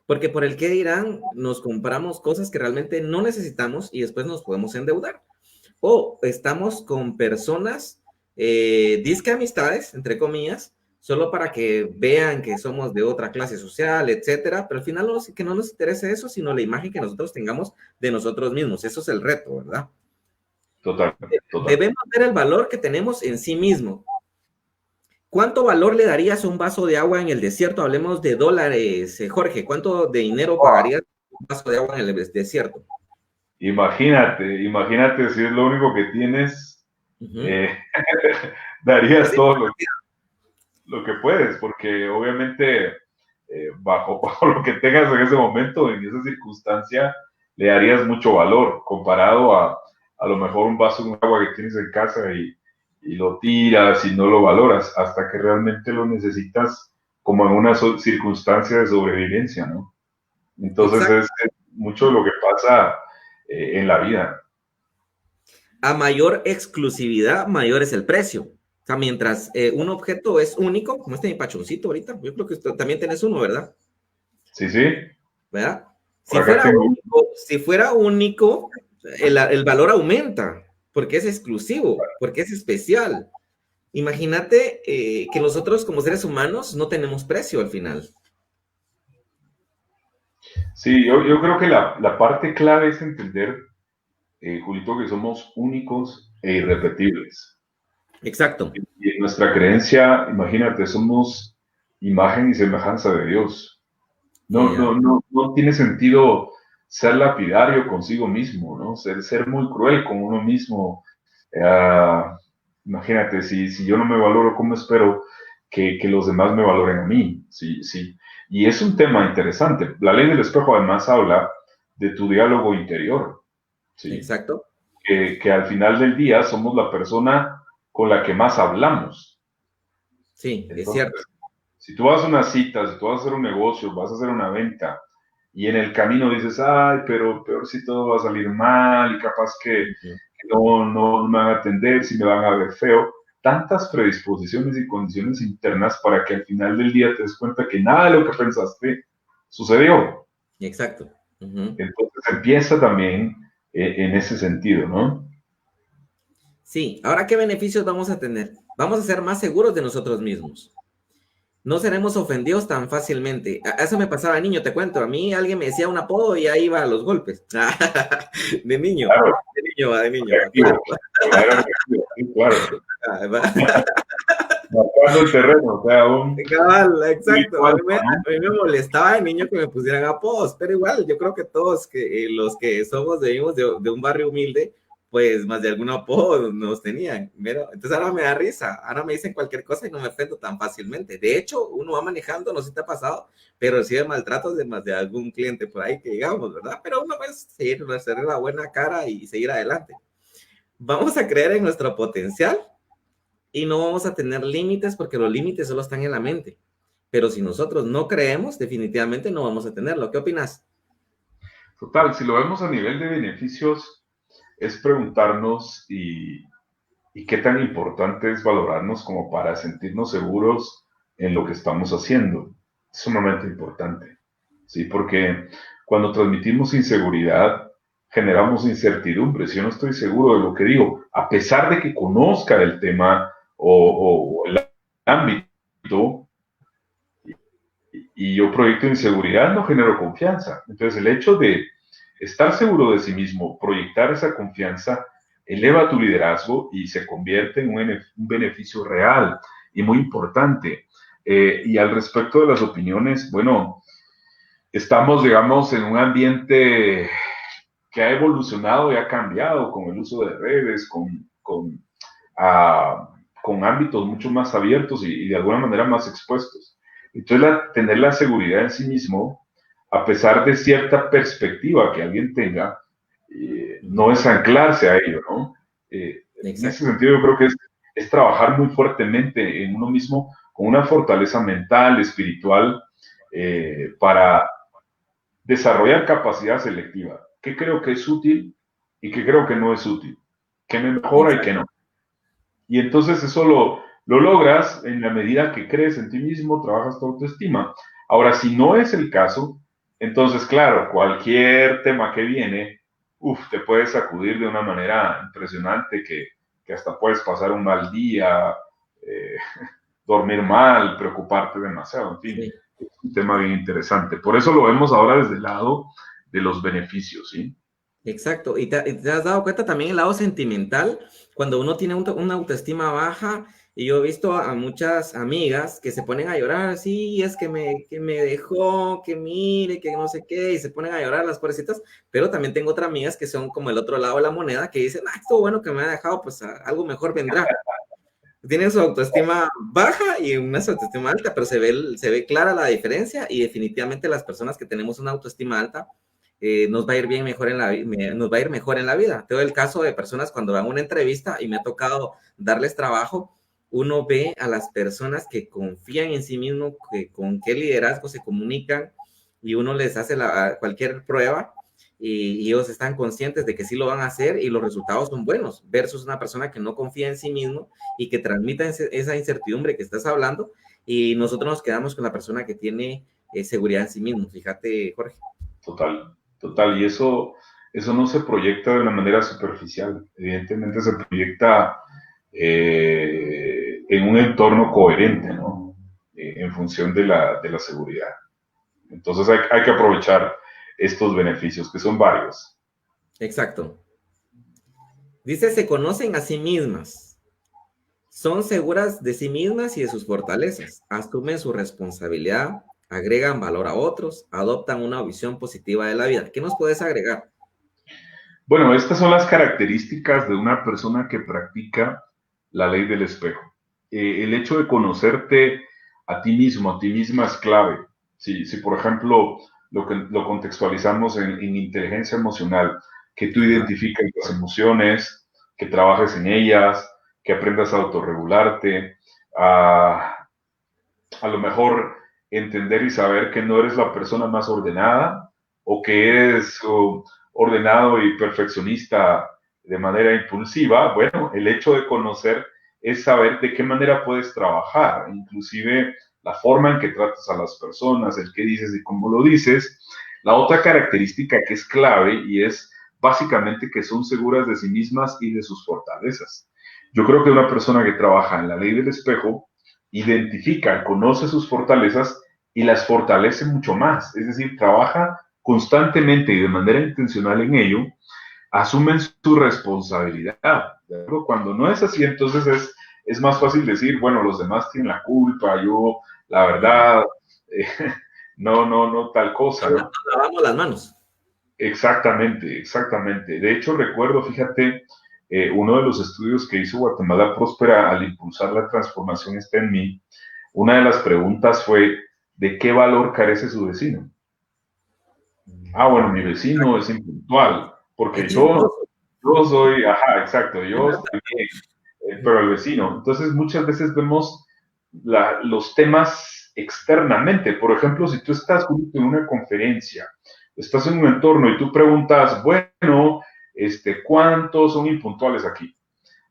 Porque por el qué dirán nos compramos cosas que realmente no necesitamos y después nos podemos endeudar. O estamos con personas, disque amistades, entre comillas, solo para que vean que somos de otra clase social, etcétera, pero al final que no nos interese eso, sino la imagen que nosotros tengamos de nosotros mismos. Eso es el reto, ¿verdad? Total. Debemos ver el valor que tenemos en sí mismo. ¿Cuánto valor le darías a un vaso de agua en el desierto? Hablemos de dólares, Jorge. ¿Cuánto de dinero pagarías un vaso de agua en el desierto? Imagínate si es lo único que tienes, darías todo lo que puedes, porque obviamente bajo lo que tengas en ese momento, en esa circunstancia, le darías mucho valor comparado a lo mejor un vaso de agua que tienes en casa y lo tiras y no lo valoras hasta que realmente lo necesitas como en una circunstancia de sobrevivencia, ¿no? Entonces es mucho lo que pasa en la vida. A mayor exclusividad, mayor es el precio. O sea, mientras un objeto es único, como mi pachoncito ahorita, yo creo que también tenés uno, ¿verdad? Sí, sí. ¿Verdad? Si fuera único, el valor aumenta, porque es exclusivo, porque es especial. Imagínate que nosotros como seres humanos no tenemos precio al final. Sí, yo creo que la parte clave es entender, Julito, que somos únicos e irrepetibles. Exacto. Y en nuestra creencia, imagínate, somos imagen y semejanza de Dios. No tiene sentido ser lapidario consigo mismo, ¿no? Ser muy cruel con uno mismo. Imagínate, si yo no me valoro, ¿cómo espero que los demás me valoren a mí? Sí, sí. Y es un tema interesante. La ley del espejo además habla de tu diálogo interior. ¿Sí? Exacto. Que al final del día somos la persona con la que más hablamos. Sí, Entonces, es cierto. Si tú vas a una cita, si tú vas a hacer un negocio, vas a hacer una venta, y en el camino dices, ay, pero peor si todo va a salir mal, y capaz que no me van a atender, si me van a ver feo, tantas predisposiciones y condiciones internas para que al final del día te des cuenta que nada de lo que pensaste sucedió. Exacto. Entonces empieza también en ese sentido, ¿no? Sí, ahora, ¿qué beneficios vamos a tener? Vamos a ser más seguros de nosotros mismos. No seremos ofendidos tan fácilmente. Eso me pasaba de niño, te cuento. A mí alguien me decía un apodo y ahí iba a los golpes. De niño. Claro. De niño. Claro. Marcando el terreno, o sea, Cabal, exacto. A mí me molestaba de niño que me pusieran apodos, pero igual, yo creo que todos los que venimos de un barrio humilde, pues más de algún apodo nos tenían. Pero, entonces ahora me da risa, ahora me dicen cualquier cosa y no me ofendo tan fácilmente. De hecho, uno va manejando, no sé si te ha pasado, pero recibe maltratos de más de algún cliente por ahí que digamos, ¿verdad? Pero uno puede seguir, hacer la buena cara y seguir adelante. Vamos a creer en nuestro potencial y no vamos a tener límites porque los límites solo están en la mente. pero si nosotros no creemos, definitivamente no vamos a tenerlo. ¿Qué opinas? Total, si lo vemos a nivel de beneficios, es preguntarnos y qué tan importante es valorarnos como para sentirnos seguros en lo que estamos haciendo. Es sumamente importante, ¿sí? Porque cuando transmitimos inseguridad, generamos incertidumbre. Si yo no estoy seguro de lo que digo, a pesar de que conozca el tema o el ámbito, y yo proyecto inseguridad, no genero confianza. Entonces, el hecho de estar seguro de sí mismo, proyectar esa confianza, eleva tu liderazgo y se convierte en un beneficio real y muy importante. Y al respecto de las opiniones, bueno, estamos, digamos, en un ambiente que ha evolucionado y ha cambiado con el uso de redes, con ámbitos mucho más abiertos y de alguna manera más expuestos. Entonces, tener la seguridad en sí mismo, a pesar de cierta perspectiva que alguien tenga, no es anclarse a ello, ¿no? En ese sentido, yo creo que es trabajar muy fuertemente en uno mismo con una fortaleza mental, espiritual, para desarrollar capacidad selectiva. ¿Qué creo que es útil y qué creo que no es útil? ¿Qué me mejora y qué no? Y entonces eso lo logras en la medida que crees en ti mismo, trabajas tu autoestima. Ahora, si no es el caso, entonces, claro, cualquier tema que viene, te puedes sacudir de una manera impresionante que hasta puedes pasar un mal día, eh, dormir mal, preocuparte demasiado, en fin. Sí. Es un tema bien interesante. Por eso lo vemos ahora desde el lado de los beneficios, ¿sí? Exacto, y te has dado cuenta también el lado sentimental, cuando uno tiene una autoestima baja, y yo he visto a muchas amigas que se ponen a llorar, sí, es que me dejó, que mire, que no sé qué, y se ponen a llorar las pobrecitas, pero también tengo otras amigas que son como el otro lado de la moneda, que dicen, estuvo bueno que me ha dejado, pues algo mejor vendrá. Tienen su autoestima baja y una autoestima alta, pero se ve clara la diferencia, y definitivamente las personas que tenemos una autoestima alta, nos va a ir bien mejor nos va a ir mejor en la vida. Tengo el caso de personas cuando van a una entrevista y me ha tocado darles trabajo, uno ve a las personas que confían en sí mismo, que con qué liderazgo se comunican, y uno les hace cualquier prueba y ellos están conscientes de que sí lo van a hacer y los resultados son buenos, versus una persona que no confía en sí mismo y que transmita esa incertidumbre que estás hablando, y nosotros nos quedamos con la persona que tiene seguridad en sí mismo. Fíjate, Jorge. Total, y eso no se proyecta de una manera superficial, evidentemente se proyecta en un entorno coherente, ¿no? En función de la seguridad. Entonces hay que aprovechar estos beneficios, que son varios. Exacto. Dice, se conocen a sí mismas, son seguras de sí mismas y de sus fortalezas, asumen su responsabilidad, agregan valor a otros, adoptan una visión positiva de la vida. ¿Qué nos puedes agregar? Bueno, estas son las características de una persona que practica la ley del espejo. El hecho de conocerte a ti mismo, a ti misma es clave. Si por ejemplo, lo contextualizamos en inteligencia emocional, que tú identifiques las emociones, que trabajes en ellas, que aprendas a autorregularte, a lo mejor entender y saber que no eres la persona más ordenada o que eres ordenado y perfeccionista de manera impulsiva. Bueno, el hecho de conocer es saber de qué manera puedes trabajar, inclusive la forma en que tratas a las personas, el qué dices y cómo lo dices. La otra característica que es clave y es básicamente que son seguras de sí mismas y de sus fortalezas. Yo creo que una persona que trabaja en la ley del espejo identifica, conoce sus fortalezas y las fortalece mucho más. Es decir, trabaja constantemente y de manera intencional en ello, asumen su responsabilidad. Cuando no es así, entonces es más fácil decir, bueno, los demás tienen la culpa, yo, la verdad, no, tal cosa, ¿no? Nos lavamos las manos. Exactamente. De hecho, recuerdo, fíjate, uno de los estudios que hizo Guatemala Próspera al impulsar la transformación está en mí. Una de las preguntas fue, ¿de qué valor carece su vecino? Bueno, mi vecino es impuntual, porque yo soy, exacto, yo estoy bien, pero el vecino. Entonces, muchas veces vemos los temas externamente. Por ejemplo, si tú estás en una conferencia, estás en un entorno y tú preguntas, bueno, ¿cuántos son impuntuales aquí?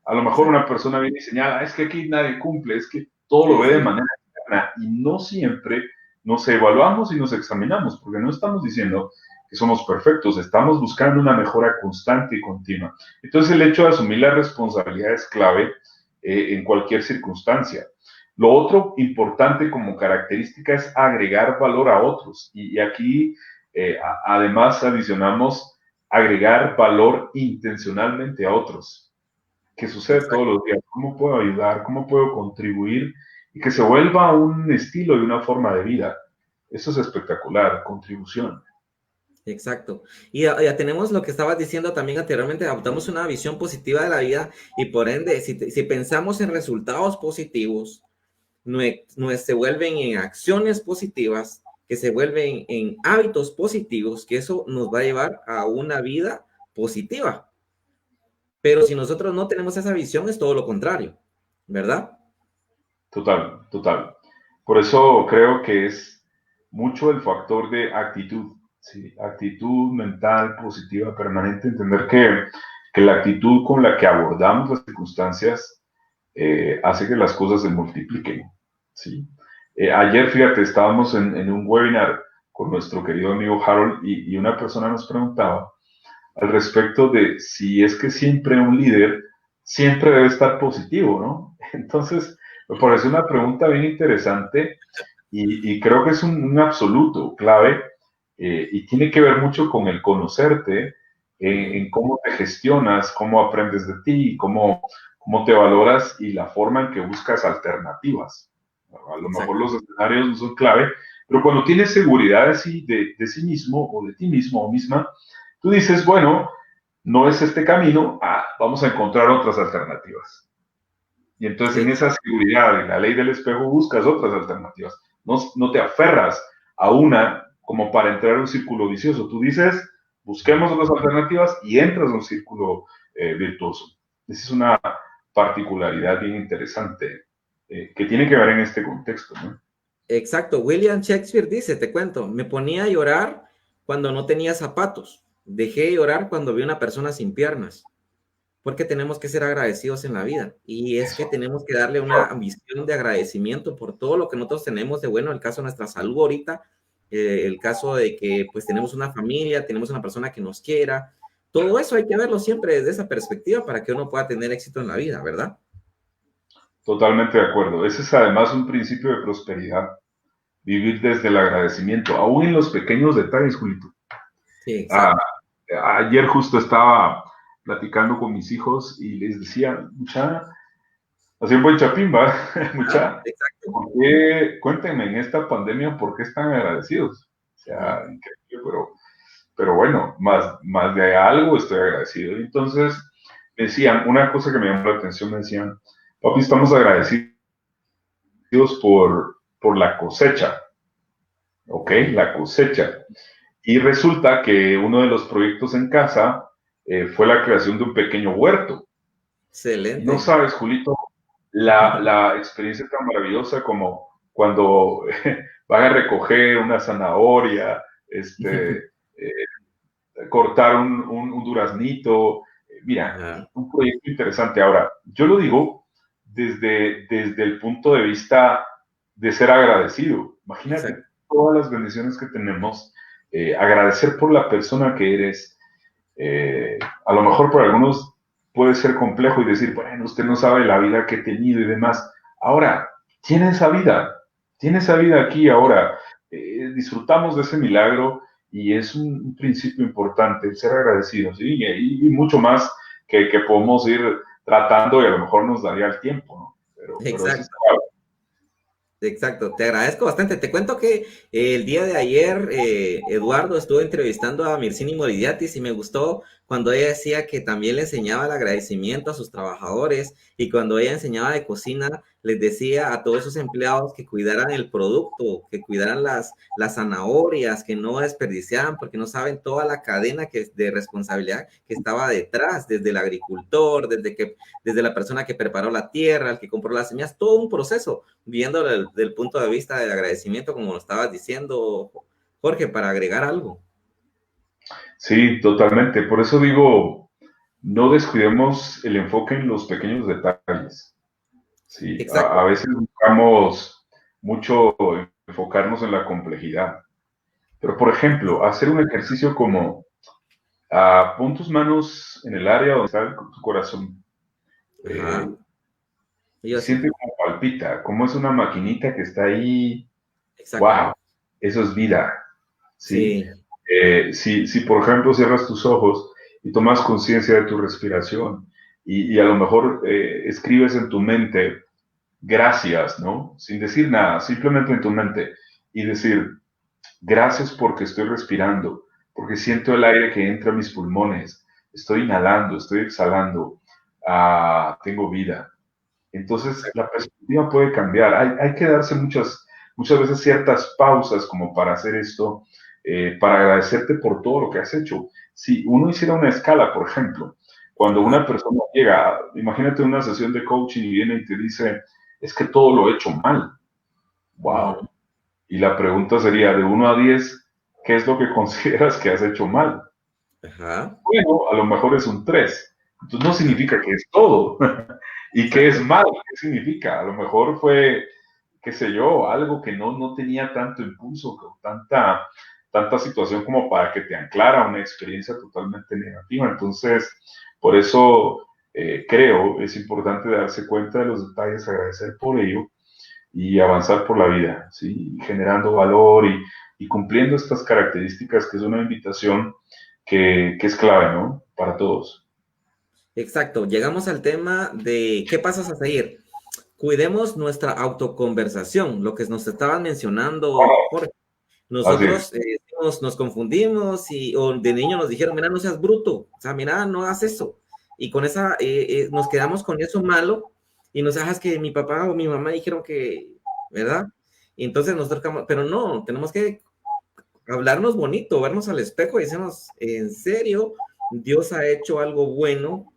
A lo mejor una persona bien diseñada, es que aquí nadie cumple, es que todo lo Sí, ve de sí. manera externa y no siempre nos evaluamos y nos examinamos, porque no estamos diciendo que somos perfectos, estamos buscando una mejora constante y continua. Entonces el hecho de asumir la responsabilidad es clave en cualquier circunstancia. Lo otro importante como característica es agregar valor a otros y aquí además adicionamos agregar valor intencionalmente a otros. Que sucede todos Exacto. los días. ¿Cómo puedo ayudar? ¿Cómo puedo contribuir? Y que se vuelva un estilo y una forma de vida. Eso es espectacular, contribución. Exacto. Y ya tenemos lo que estabas diciendo también anteriormente, adoptamos una visión positiva de la vida y por ende, si pensamos en resultados positivos, se vuelven en acciones positivas, que se vuelven en hábitos positivos, que eso nos va a llevar a una vida positiva. Pero si nosotros no tenemos esa visión, es todo lo contrario, ¿verdad? Total, total. Por eso creo que es mucho el factor de actitud, ¿sí? Actitud mental positiva permanente, entender que la actitud con la que abordamos las circunstancias hace que las cosas se multipliquen, ¿sí? Ayer, fíjate, estábamos en un webinar con nuestro querido amigo Harold y una persona nos preguntaba al respecto de si es que siempre un líder siempre debe estar positivo, ¿no? Entonces, me parece una pregunta bien interesante y creo que es un absoluto clave y tiene que ver mucho con el conocerte, en cómo te gestionas, cómo aprendes de ti, cómo te valoras y la forma en que buscas alternativas. A lo mejor Exacto. los escenarios no son clave, pero cuando tienes seguridad de sí mismo o de ti mismo o misma, tú dices, bueno, no es este camino, vamos a encontrar otras alternativas. Y entonces en esa seguridad, en la ley del espejo, buscas otras alternativas. No te aferras a una como para entrar en un círculo vicioso. Tú dices, busquemos otras alternativas y entras en un círculo virtuoso. Esa es una particularidad bien interesante que tiene que ver en este contexto, ¿no? Exacto. William Shakespeare dice, te cuento, me ponía a llorar cuando no tenía zapatos. Dejé de llorar cuando vi una persona sin piernas. Porque tenemos que ser agradecidos en la vida. Y es que Eso. tenemos que darle una visión de agradecimiento por todo lo que nosotros tenemos de bueno, el caso de nuestra salud ahorita, el caso de que pues tenemos una familia, tenemos una persona que nos quiera. Todo eso hay que verlo siempre desde esa perspectiva para que uno pueda tener éxito en la vida, ¿verdad? Totalmente de acuerdo. Ese es además un principio de prosperidad. Vivir desde el agradecimiento, aún en los pequeños detalles, Julito. Sí, Ah, exacto. ayer justo estaba platicando con mis hijos y les decía, mucha, así un buen chapimba, Ah, mucha, exacto. cuéntenme en esta pandemia por qué están agradecidos. O sea, Ujú. increíble, pero bueno, más de algo estoy agradecido. Entonces, decían, una cosa que me llamó la atención, me decían, papi, estamos agradecidos por la cosecha, ¿ok? La cosecha. Y resulta que uno de los proyectos en casa fue la creación de un pequeño huerto. Y no Excelente. sabes, Julito, la experiencia tan maravillosa como cuando van a recoger una zanahoria, cortar un duraznito. Mira, Ajá. un proyecto interesante. Ahora, yo lo digo desde el punto de vista de ser agradecido. Imagínate Exacto. todas las bendiciones que tenemos, agradecer por la persona que eres. A lo mejor para algunos puede ser complejo y decir, bueno, usted no sabe la vida que he tenido y demás. Ahora, tiene esa vida aquí ahora. Disfrutamos de ese milagro y es un principio importante, el ser agradecidos, ¿sí? Y mucho más que podemos ir tratando y a lo mejor nos daría el tiempo, ¿no? Pero eso es Exacto. claro. Exacto, te agradezco bastante. Te cuento que el día de ayer Eduardo estuvo entrevistando a Mircini Moridiatis y me gustó cuando ella decía que también le enseñaba el agradecimiento a sus trabajadores y cuando ella enseñaba de cocina, les decía a todos sus empleados que cuidaran el producto, que cuidaran las zanahorias, que no desperdiciaran porque no saben toda la cadena de responsabilidad que estaba detrás, desde el agricultor, desde la persona que preparó la tierra, el que compró las semillas, todo un proceso, viéndolo desde el punto de vista del agradecimiento, como lo estabas diciendo, Jorge, para agregar algo. Sí, totalmente. Por eso digo, no descuidemos el enfoque en los pequeños detalles. Sí, a Exacto. veces buscamos mucho enfocarnos en la complejidad. Pero, por ejemplo, hacer un ejercicio como pon tus manos en el área donde está tu corazón Ajá. y Yo sí. siente cómo palpita, cómo es una maquinita que está ahí. Exacto. ¡Wow! Eso es vida. ¿Sí? Sí. Si, por ejemplo, cierras tus ojos y tomas conciencia de tu respiración y a lo mejor escribes en tu mente gracias, ¿no? Sin decir nada, simplemente en tu mente y decir gracias porque estoy respirando, porque siento el aire que entra a mis pulmones, estoy inhalando, estoy exhalando, tengo vida. Entonces la perspectiva puede cambiar. Hay que darse muchas veces ciertas pausas como para hacer esto, para agradecerte por todo lo que has hecho. Si uno hiciera una escala, por ejemplo, cuando Ajá. una persona llega, imagínate una sesión de coaching y viene y te dice, es que todo lo he hecho mal. Wow. Ujú. Y la pregunta sería, de 1 a 10, ¿qué es lo que consideras que has hecho mal? Ajá. Bueno, a lo mejor es un 3. Entonces no significa que es todo. ¿Y qué es Exacto. mal? ¿Qué significa? A lo mejor fue, qué sé yo, algo que no tenía tanto impulso, con tanta situación como para que te anclara a una experiencia totalmente negativa. Entonces, por eso creo es importante darse cuenta de los detalles, agradecer por ello y avanzar por la vida, ¿sí? Generando valor y cumpliendo estas características que es una invitación que es clave, ¿no? Para todos. Exacto. Llegamos al tema de qué pasas a seguir. Cuidemos nuestra autoconversación, lo que nos estaban mencionando, Jorge. Así es. Nosotros nos confundimos o de niño nos dijeron, mira, no seas bruto, o sea, mira, no hagas eso. Y con esa, nos quedamos con eso malo y nos dejas que mi papá o mi mamá dijeron que, ¿verdad? Y entonces nosotros, pero no, tenemos que hablarnos bonito, vernos al espejo y decirnos, en serio, Dios ha hecho algo bueno,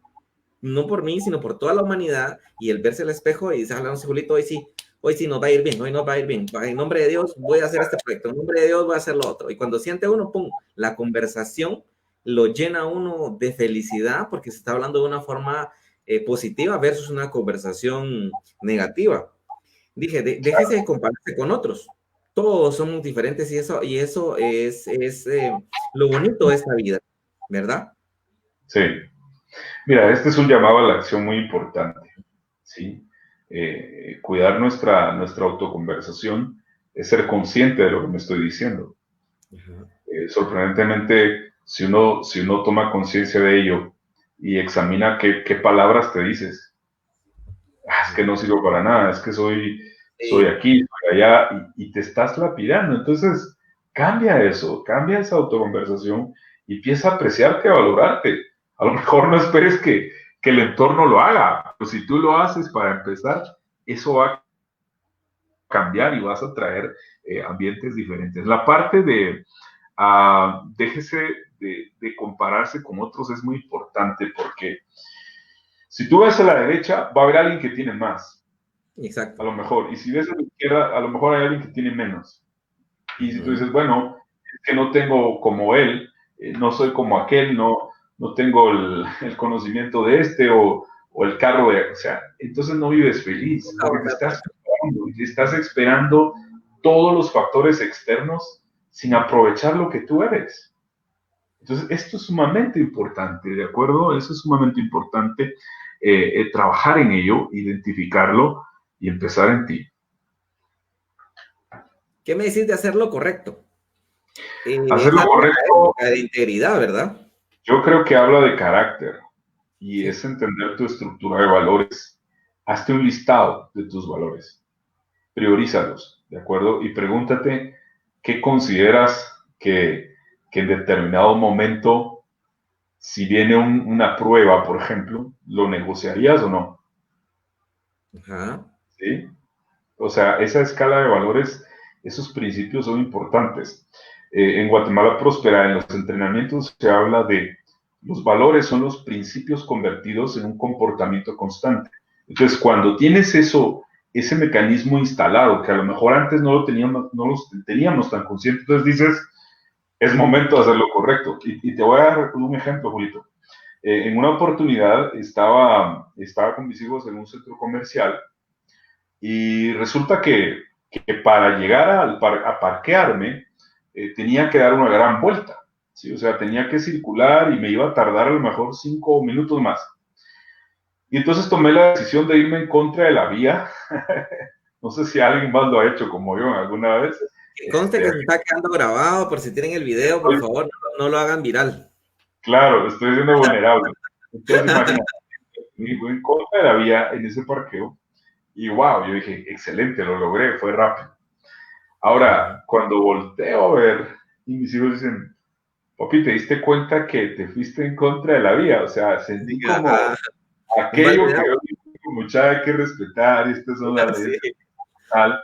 no por mí, sino por toda la humanidad, y el verse al espejo y dice, hablamos, Julito, hoy sí nos va a ir bien, hoy nos va a ir bien, en nombre de Dios voy a hacer este proyecto, en nombre de Dios voy a hacer lo otro, y cuando siente uno, pum, la conversación lo llena uno de felicidad, porque se está hablando de una forma positiva versus una conversación negativa. Dije, déjese de compararse con otros, todos somos diferentes y eso es lo bonito de esta vida, ¿verdad? Sí. Mira, este es un llamado a la acción muy importante, ¿sí? Cuidar nuestra autoconversación es ser consciente de lo que me estoy diciendo. Ajá. Sorprendentemente, si uno toma conciencia de ello y examina qué palabras te dices, es que no sirvo para nada, es que soy Sí. aquí, soy allá, y te estás lapidando. Entonces, cambia eso, cambia esa autoconversación y empieza a apreciarte, a valorarte. A lo mejor no esperes que el entorno lo haga, pero si tú lo haces para empezar, eso va a cambiar y vas a traer ambientes diferentes. La parte de déjese de compararse con otros es muy importante porque si tú ves a la derecha, va a haber alguien que tiene más, a Exacto. lo mejor. Y si ves a la izquierda, a lo mejor hay alguien que tiene menos. Y si tú Ujú. dices, bueno, es que no tengo como él, no soy como aquel, no tengo el conocimiento de este o el carro de, o sea, entonces no vives feliz, Poca porque oferta. te estás esperando todos los factores externos sin aprovechar lo que tú eres. Entonces, esto es sumamente importante, ¿de acuerdo? Eso es sumamente importante, trabajar en ello, identificarlo y empezar en ti. ¿Qué me decís de hacer lo correcto? Hacer Es lo algo de la correcto, ética, de integridad, ¿verdad? yo creo que habla de carácter y Sí. es entender tu estructura de valores. Hazte un listado de tus valores, priorízalos, ¿de acuerdo? Y pregúntate qué consideras que en determinado momento si viene una prueba, por ejemplo, ¿lo negociarías o no? Ajá. ¿Sí? O sea, esa escala de valores, esos principios son importantes. En Guatemala Próspera, en los entrenamientos se habla de los valores son los principios convertidos en un comportamiento constante. Entonces, cuando tienes eso, ese mecanismo instalado, que a lo mejor antes no los teníamos tan conscientes, entonces dices, es momento de hacer lo correcto. Y te voy a dar un ejemplo, Julito. En una oportunidad estaba con mis hijos en un centro comercial y resulta que para llegar a parquearme tenía que dar una gran vuelta, ¿sí? O sea, tenía que circular y me iba a tardar a lo mejor 5 minutos más. Y entonces tomé la decisión de irme en contra de la vía. No sé si alguien más lo ha hecho como yo alguna vez. Conste que se está quedando grabado, por si tienen el video, por favor, no lo hagan viral. Claro, estoy siendo vulnerable. Entonces, imagínate, me fui en contra de la vía en ese parqueo y wow, yo dije, excelente, lo logré, fue rápido. Ahora, cuando volteo a ver y mis hijos dicen, papi, ¿te diste cuenta que te fuiste en contra de la vía? O sea, sentí como Ajá. Un balde aquello de que agua. mucha hay que respetar y estas son las leyes Sí. tal.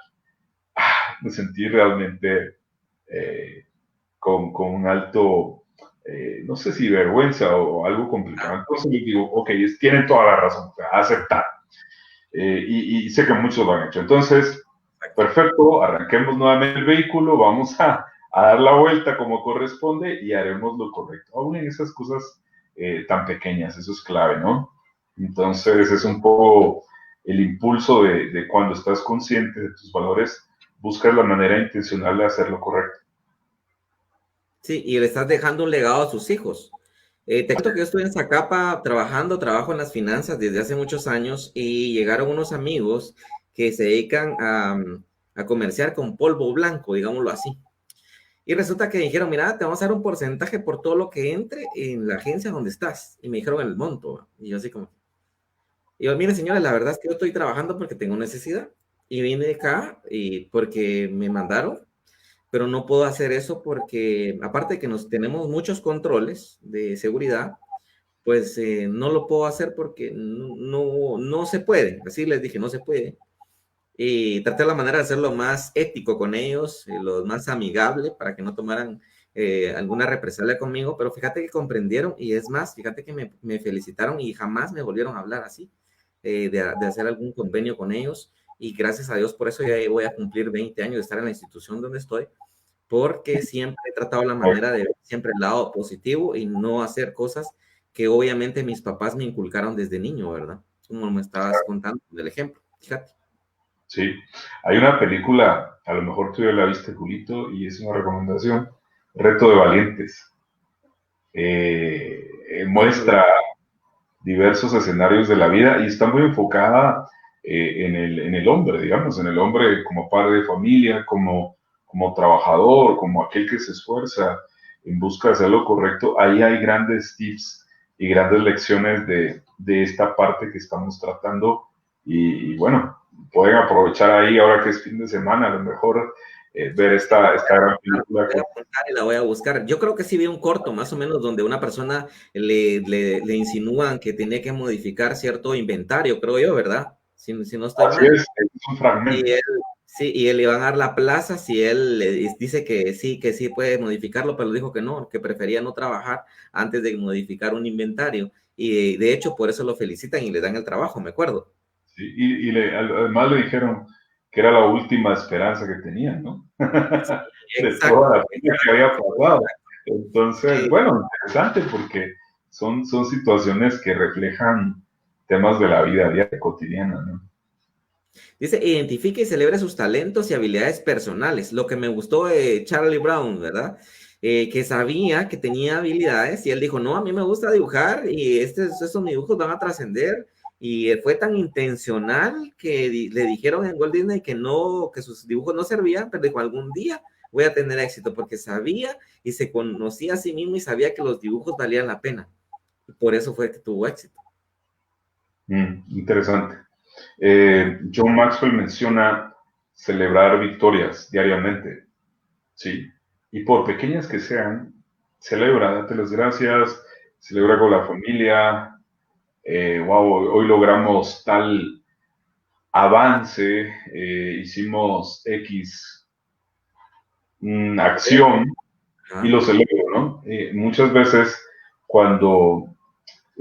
Me sentí realmente con un alto, no sé si vergüenza o algo complicado. Entonces les digo, ok, tienen toda la razón, o sea, aceptar. Y sé que muchos lo han hecho. Entonces, perfecto, arranquemos nuevamente el vehículo, vamos a dar la vuelta como corresponde y haremos lo correcto. Aún en esas cosas tan pequeñas, eso es clave, ¿no? Entonces, es un poco el impulso de cuando estás consciente de tus valores, buscas la manera intencional de hacer lo correcto. Sí, y le estás dejando un legado a sus hijos. Te cuento que yo estoy en Zacapa trabajo en las finanzas desde hace muchos años y llegaron unos amigos que se dedican a comerciar con polvo blanco, digámoslo así. Y resulta que dijeron, mira, te vamos a dar un porcentaje por todo lo que entre en la agencia donde estás. Y me dijeron el monto. Y yo así como, y yo, mire señores, la verdad es que yo estoy trabajando porque tengo necesidad. Y vine acá y porque me mandaron, pero no puedo hacer eso porque, aparte de que nos tenemos muchos controles de seguridad, pues no lo puedo hacer porque no se puede. Así les dije, no se puede. Y traté la manera de hacerlo más ético con ellos, lo más amigable para que no tomaran alguna represalia conmigo, pero fíjate que comprendieron y es más, fíjate que me felicitaron y jamás me volvieron a hablar así, de hacer algún convenio con ellos y gracias a Dios por eso ya voy a cumplir 20 años de estar en la institución donde estoy porque siempre he tratado la manera de ver siempre el lado positivo y no hacer cosas que obviamente mis papás me inculcaron desde niño, ¿verdad? Como me estabas contando del ejemplo, fíjate. Sí, hay una película, a lo mejor tú ya la viste, Julito, y es una recomendación, Reto de Valientes. Muestra diversos escenarios de la vida y está muy enfocada en el hombre, digamos, en el hombre como padre de familia, como trabajador, como aquel que se esfuerza en busca de hacer lo correcto. Ahí hay grandes tips y grandes lecciones de esta parte que estamos tratando y bueno, pueden aprovechar ahí ahora que es fin de semana, a lo mejor ver esta gran película. Voy a apuntar y la voy a buscar. Yo creo que sí vi un corto, más o menos, donde una persona le insinúan que tenía que modificar cierto inventario, creo yo, ¿verdad? Si no estoy Así mal. es un fragmento. Y él, sí, y él le van a dar la plaza si él le dice que sí puede modificarlo, pero dijo que no, que prefería no trabajar antes de modificar un inventario. Y de hecho, por eso lo felicitan y le dan el trabajo, me acuerdo. Sí, además le dijeron que era la última esperanza que tenían, ¿no? De Exacto. toda la vida que había pasado. Entonces, Sí. bueno, interesante porque son situaciones que reflejan temas de la vida diaria cotidiana, ¿no? Dice, identifique y celebre sus talentos y habilidades personales. Lo que me gustó de Charlie Brown, ¿verdad? Que sabía que tenía habilidades y él dijo, no, a mí me gusta dibujar y estos dibujos van a trascender. Y fue tan intencional que le dijeron en Walt Disney que no, que sus dibujos no servían, pero dijo, algún día voy a tener éxito porque sabía y se conocía a sí mismo y sabía que los dibujos valían la pena. Y por eso fue que tuvo éxito. Interesante. John Maxwell menciona celebrar victorias diariamente, ¿sí? Y por pequeñas que sean, celebra, date las gracias, celebra con la familia, wow, hoy logramos tal avance, hicimos X acción y Ajá. lo celebro, ¿no? Muchas veces cuando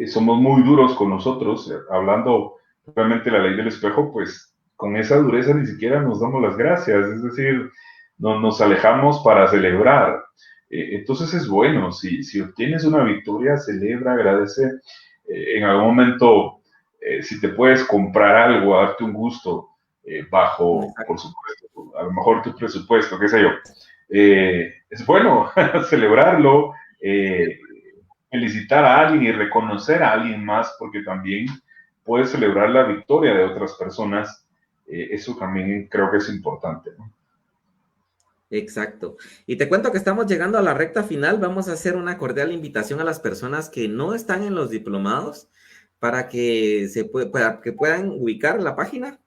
somos muy duros con nosotros, hablando realmente la ley del espejo, pues con esa dureza ni siquiera nos damos las gracias, es decir, no, nos alejamos para celebrar. Entonces es bueno, si obtienes una victoria, celebra, agradece. En algún momento, si te puedes comprar algo, darte un gusto, bajo, por supuesto, a lo mejor tu presupuesto, qué sé yo. Es bueno celebrarlo, felicitar a alguien y reconocer a alguien más, porque también puedes celebrar la victoria de otras personas. Eso también creo que es importante, ¿no? Exacto. Y te cuento que estamos llegando a la recta final. Vamos a hacer una cordial invitación a las personas que no están en los diplomados para que, para que puedan ubicar la página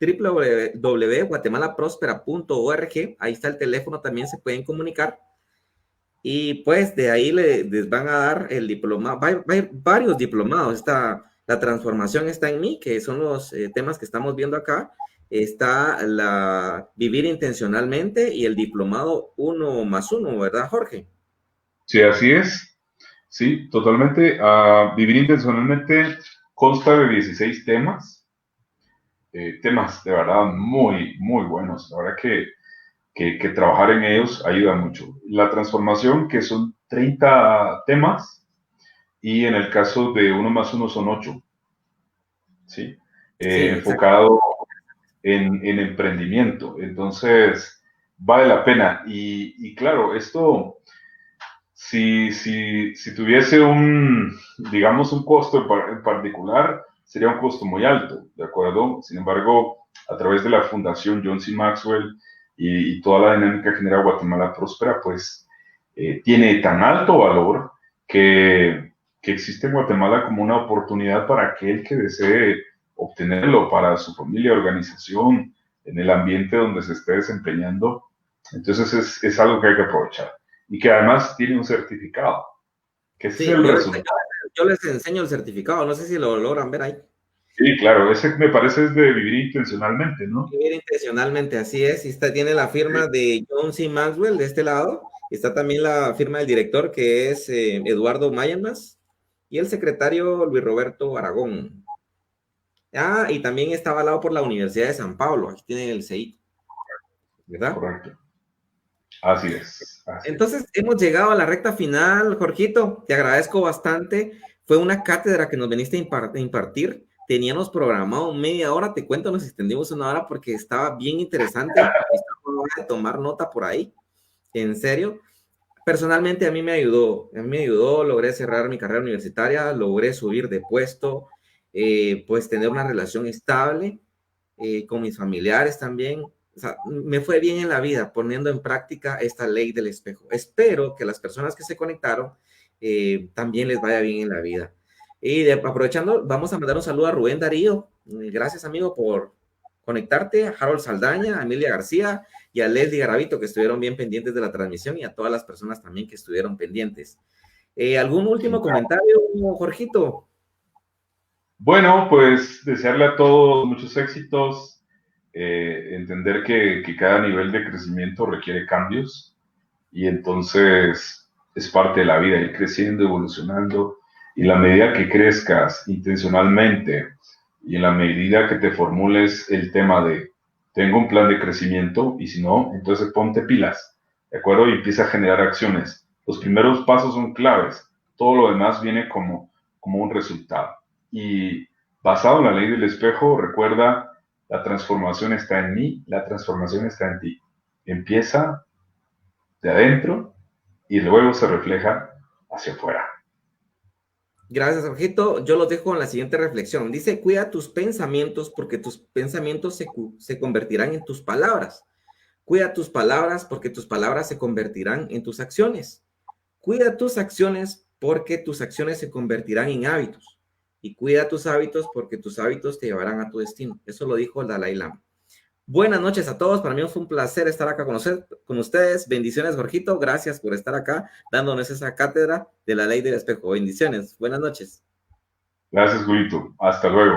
www.guatemalaprospera.org. Ahí está el teléfono, también se pueden comunicar. Y pues de ahí les van a dar el diploma. Va a haber varios diplomados. La transformación está en mí, que son los temas que estamos viendo acá. Está la vivir intencionalmente y el diplomado 1+1, ¿verdad, Jorge? Sí, así es. Sí, totalmente. Vivir intencionalmente consta de 16 temas, temas de verdad muy, muy buenos. La verdad que trabajar en ellos ayuda mucho. La transformación, que son 30 temas, y en el caso de 1+1 son 8, ¿sí? Sí, exacto. Enfocado en emprendimiento. Entonces, vale la pena. Y claro, esto, si tuviese digamos, un costo en particular, sería un costo muy alto, ¿de acuerdo? Sin embargo, a través de la Fundación John C. Maxwell y toda la dinámica que genera Guatemala Próspera, pues tiene tan alto valor que existe en Guatemala como una oportunidad para aquel que desee obtenerlo para su familia, organización, en el ambiente donde se esté desempeñando. Entonces es algo que hay que aprovechar y que además tiene un certificado, que ese es Sí, el resultado. yo les enseño el certificado. No sé si lo logran ver ahí. Sí, claro, ese me parece es de vivir intencionalmente, ¿no? Vivir intencionalmente, así es. Y tiene la Sí, firma de John C. Maxwell de este lado. Está también la firma del director, que es Eduardo Mayamas, y el secretario Luis Roberto Aragón. Ah, y también está avalado por la Universidad de San Pablo. Aquí tienen el CEI, ¿verdad? correcto. Así es, así es. Entonces, hemos llegado a la recta final, Jorgito. Te agradezco bastante. Fue una cátedra que nos viniste a impartir. Teníamos programado media hora. Te cuento, nos extendimos una hora porque estaba bien interesante. Voy a tomar nota por ahí. En serio. Personalmente, a mí me ayudó. A mí me ayudó. Logré cerrar mi carrera universitaria. Logré subir de puesto. Pues tener una relación estable con mis familiares también. O sea, me fue bien en la vida poniendo en práctica esta ley del espejo. Espero que las personas que se conectaron también les vaya bien en la vida. Y aprovechando, vamos a mandar un saludo a Rubén Darío. Gracias, amigo, por conectarte. A Harold Saldaña, a Emilia García y a Leslie Garavito, que estuvieron bien pendientes de la transmisión, y a todas las personas también que estuvieron pendientes. ¿Algún último comentario, Jorgito? Bueno, pues desearle a todos muchos éxitos, entender que cada nivel de crecimiento requiere cambios y entonces es parte de la vida, ir creciendo, evolucionando, y la medida que crezcas intencionalmente y en la medida que te formules el tema de tengo un plan de crecimiento, y si no, entonces ponte pilas, ¿de acuerdo? Y empieza a generar acciones. Los primeros pasos son claves, todo lo demás viene como un resultado. Y basado en la ley del espejo, recuerda, la transformación está en mí, la transformación está en ti. Empieza de adentro y luego se refleja hacia afuera. Gracias, Jorgito. Yo los dejo con la siguiente reflexión. Dice, cuida tus pensamientos porque tus pensamientos se convertirán en tus palabras. Cuida tus palabras porque tus palabras se convertirán en tus acciones. Cuida tus acciones porque tus acciones se convertirán en hábitos. Y cuida tus hábitos porque tus hábitos te llevarán a tu destino. Eso lo dijo el Dalai Lama. Buenas noches a todos. Para mí fue un placer estar acá con ustedes. Bendiciones, Jorgito. Gracias por estar acá dándonos esa cátedra de la ley del espejo. Bendiciones. Buenas noches. Gracias, Julito. Hasta luego.